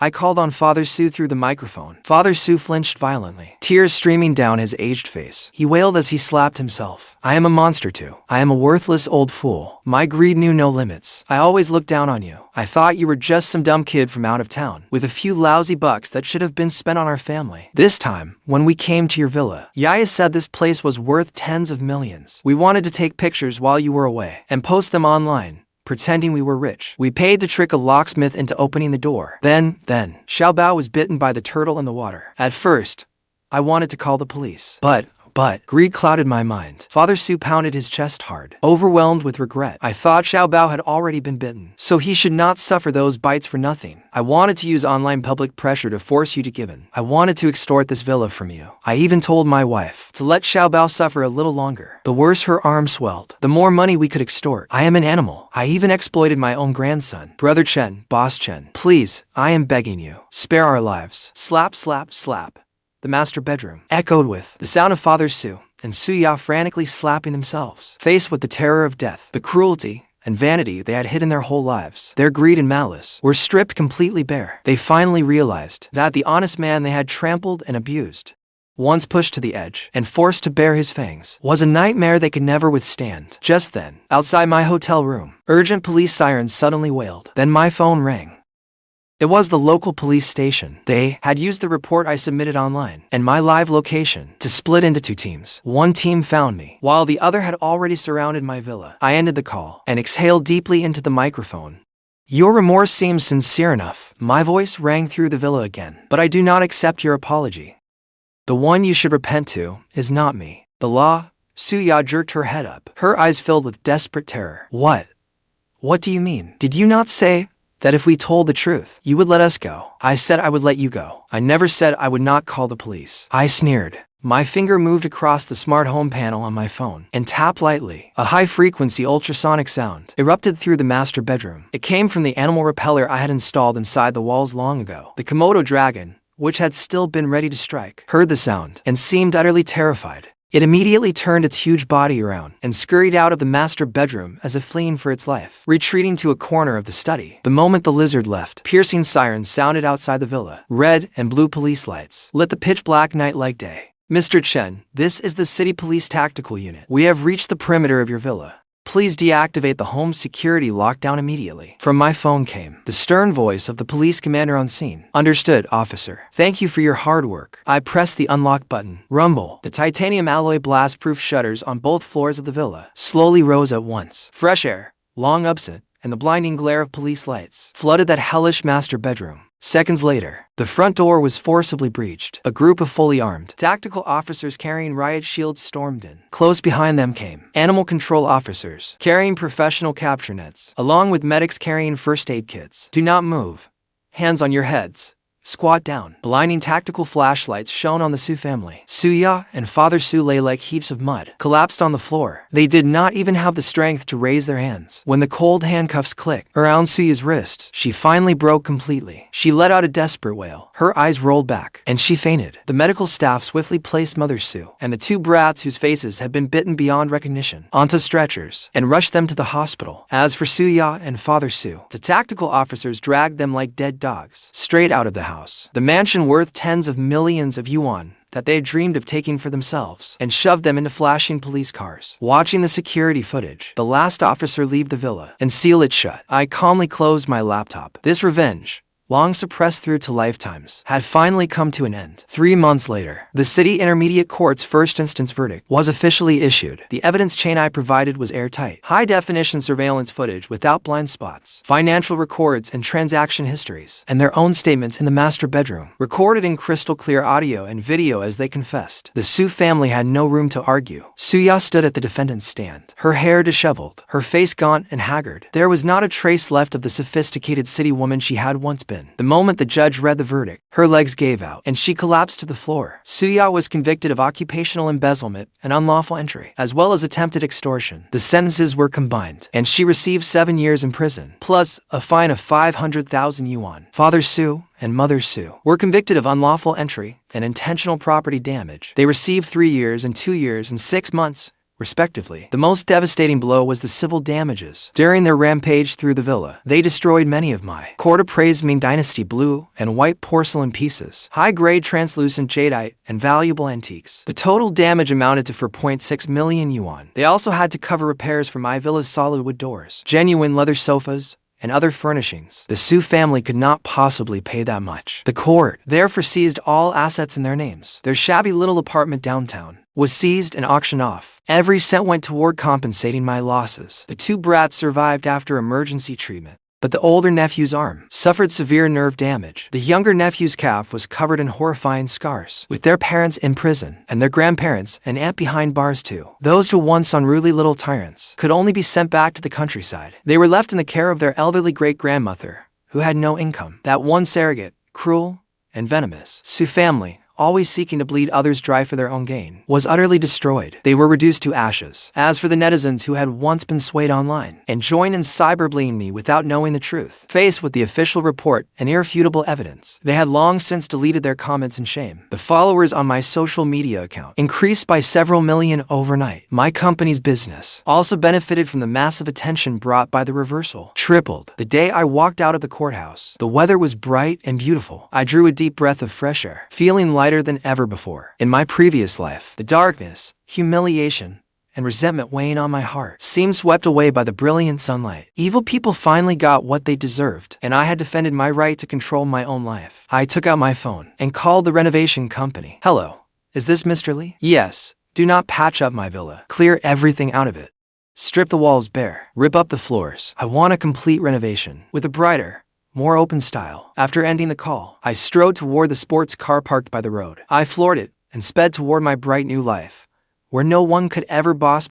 I called on Father Su through the microphone. Father Su flinched violently, tears streaming down his aged face. He wailed as he slapped himself. I am a monster too. I am a worthless old fool. My greed knew no limits. I always looked down on you. I thought you were just some dumb kid from out of town, with a few lousy bucks that should have been spent on our family. This time, when we came to your villa, Yaya said this place was worth tens of millions. We wanted to take pictures while you were away, and post them online, pretending we were rich. We paid to trick a locksmith into opening the door. Then, Xiao Bao was bitten by the turtle in the water. At first, I wanted to call the police. But, greed clouded my mind. Father Su pounded his chest hard, overwhelmed with regret. I thought Xiao Bao had already been bitten, so he should not suffer those bites for nothing. I wanted to use online public pressure to force you to give in. I wanted to extort this villa from you. I even told my wife to let Xiao Bao suffer a little longer. The worse her arm swelled, the more money we could extort. I am an animal. I even exploited my own grandson. Brother Chen, Boss Chen, please, I am begging you, spare our lives. Slap, slap, slap. The master bedroom echoed with the sound of Father Su and Suya frantically slapping themselves. Faced with the terror of death, the cruelty and vanity they had hidden their whole lives, their greed and malice were stripped completely bare. They finally realized that the honest man they had trampled and abused, once pushed to the edge and forced to bare his fangs, was a nightmare they could never withstand. Just then, outside my hotel room, urgent police sirens suddenly wailed. Then my phone rang. It was the local police station. They had used the report I submitted online and my live location to split into two teams. One team found me, while the other had already surrounded my villa. I ended the call and exhaled deeply into the microphone. Your remorse seems sincere enough. My voice rang through the villa again. But I do not accept your apology. The one you should repent to is not me. The law? Suya jerked her head up, her eyes filled with desperate terror. What? What do you mean? Did you not say that if we told the truth, you would let us go? I said I would let you go. I never said I would not call the police. I sneered. My finger moved across the smart home panel on my phone and tapped lightly. A high-frequency ultrasonic sound erupted through the master bedroom. It came from the animal repeller I had installed inside the walls long ago. The Komodo dragon, which had still been ready to strike, heard the sound and seemed utterly terrified. It immediately turned its huge body around and scurried out of the master bedroom as if fleeing for its life, retreating to a corner of the study. The moment the lizard left, piercing sirens sounded outside the villa. Red and blue police lights lit the pitch-black night like day. Mr. Chen, this is the City Police Tactical Unit. We have reached the perimeter of your villa. Please deactivate the home security lockdown immediately. From my phone came the stern voice of the police commander on scene. Understood, officer. Thank you for your hard work. I pressed the unlock button. Rumble. The titanium alloy blast-proof shutters on both floors of the villa slowly rose at once. Fresh air, long absent, and the blinding glare of police lights flooded that hellish master bedroom. Seconds later, the front door was forcibly breached. A group of fully armed, tactical officers carrying riot shields stormed in. Close behind them came animal control officers carrying professional capture nets, along with medics carrying first aid kits. Do not move. Hands on your heads. Squat down. Blinding tactical flashlights shone on the Su family. Suya and Father Su lay like heaps of mud, collapsed on the floor. They did not even have the strength to raise their hands. When the cold handcuffs clicked around Suya's wrist, she finally broke completely. She let out a desperate wail. Her eyes rolled back, and she fainted. The medical staff swiftly placed Mother Su and the two brats whose faces had been bitten beyond recognition onto stretchers and rushed them to the hospital. As for Suya and Father Su, the tactical officers dragged them like dead dogs straight out of the house. The mansion worth tens of millions of yuan that they had dreamed of taking for themselves, and shoved them into flashing police cars. Watching the security footage, the last officer leave the villa and seal it shut, I calmly closed my laptop. This revenge, long suppressed through to lifetimes, had finally come to an end. 3 months later, the City Intermediate Court's first instance verdict was officially issued. The evidence chain I provided was airtight. High-definition surveillance footage without blind spots, financial records and transaction histories, and their own statements in the master bedroom, recorded in crystal-clear audio and video as they confessed. The Su family had no room to argue. Suya stood at the defendant's stand, her hair disheveled, her face gaunt and haggard. There was not a trace left of the sophisticated city woman she had once been. The moment the judge read the verdict, her legs gave out, and she collapsed to the floor. Suya was convicted of occupational embezzlement and unlawful entry, as well as attempted extortion. The sentences were combined, and she received 7 years in prison, plus a fine of 500,000 yuan. Father Su and Mother Su were convicted of unlawful entry and intentional property damage. They received 3 years and 2 years and 6 months, respectively. The most devastating blow was the civil damages. During their rampage through the villa, they destroyed many of my court-appraised Ming Dynasty blue and white porcelain pieces, high-grade translucent jadeite, and valuable antiques. The total damage amounted to 4.6 million yuan. They also had to cover repairs for my villa's solid wood doors, genuine leather sofas, and other furnishings. The Su family could not possibly pay that much. The court therefore seized all assets in their names. Their shabby little apartment downtown was seized and auctioned off. Every cent went toward compensating my losses. The two brats survived after emergency treatment, but the older nephew's arm suffered severe nerve damage. The younger nephew's calf was covered in horrifying scars, with their parents in prison, and their grandparents and aunt behind bars too. Those two once unruly little tyrants could only be sent back to the countryside. They were left in the care of their elderly great-grandmother, who had no income. That one surrogate, cruel and venomous Su family, always seeking to bleed others dry for their own gain, was utterly destroyed. They were reduced to ashes. As for the netizens who had once been swayed online and joined in cyberbullying me without knowing the truth, faced with the official report and irrefutable evidence, they had long since deleted their comments in shame. The followers on my social media account increased by several million overnight. My company's business also benefited from the massive attention brought by the reversal. Tripled. The day I walked out of the courthouse, the weather was bright and beautiful. I drew a deep breath of fresh air, feeling lighter than ever before. In my previous life, the darkness, humiliation, and resentment weighing on my heart seemed swept away by the brilliant sunlight. Evil people finally got what they deserved, and I had defended my right to control my own life. I took out my phone and called the renovation company. Hello, is this Mr. Lee? Yes. Do not patch up my villa. Clear everything out of it. Strip the walls bare. Rip up the floors. I want a complete renovation with a brighter, more open style. After ending the call, I strode toward the sports car parked by the road. I floored it and sped toward my bright new life, where no one could ever boss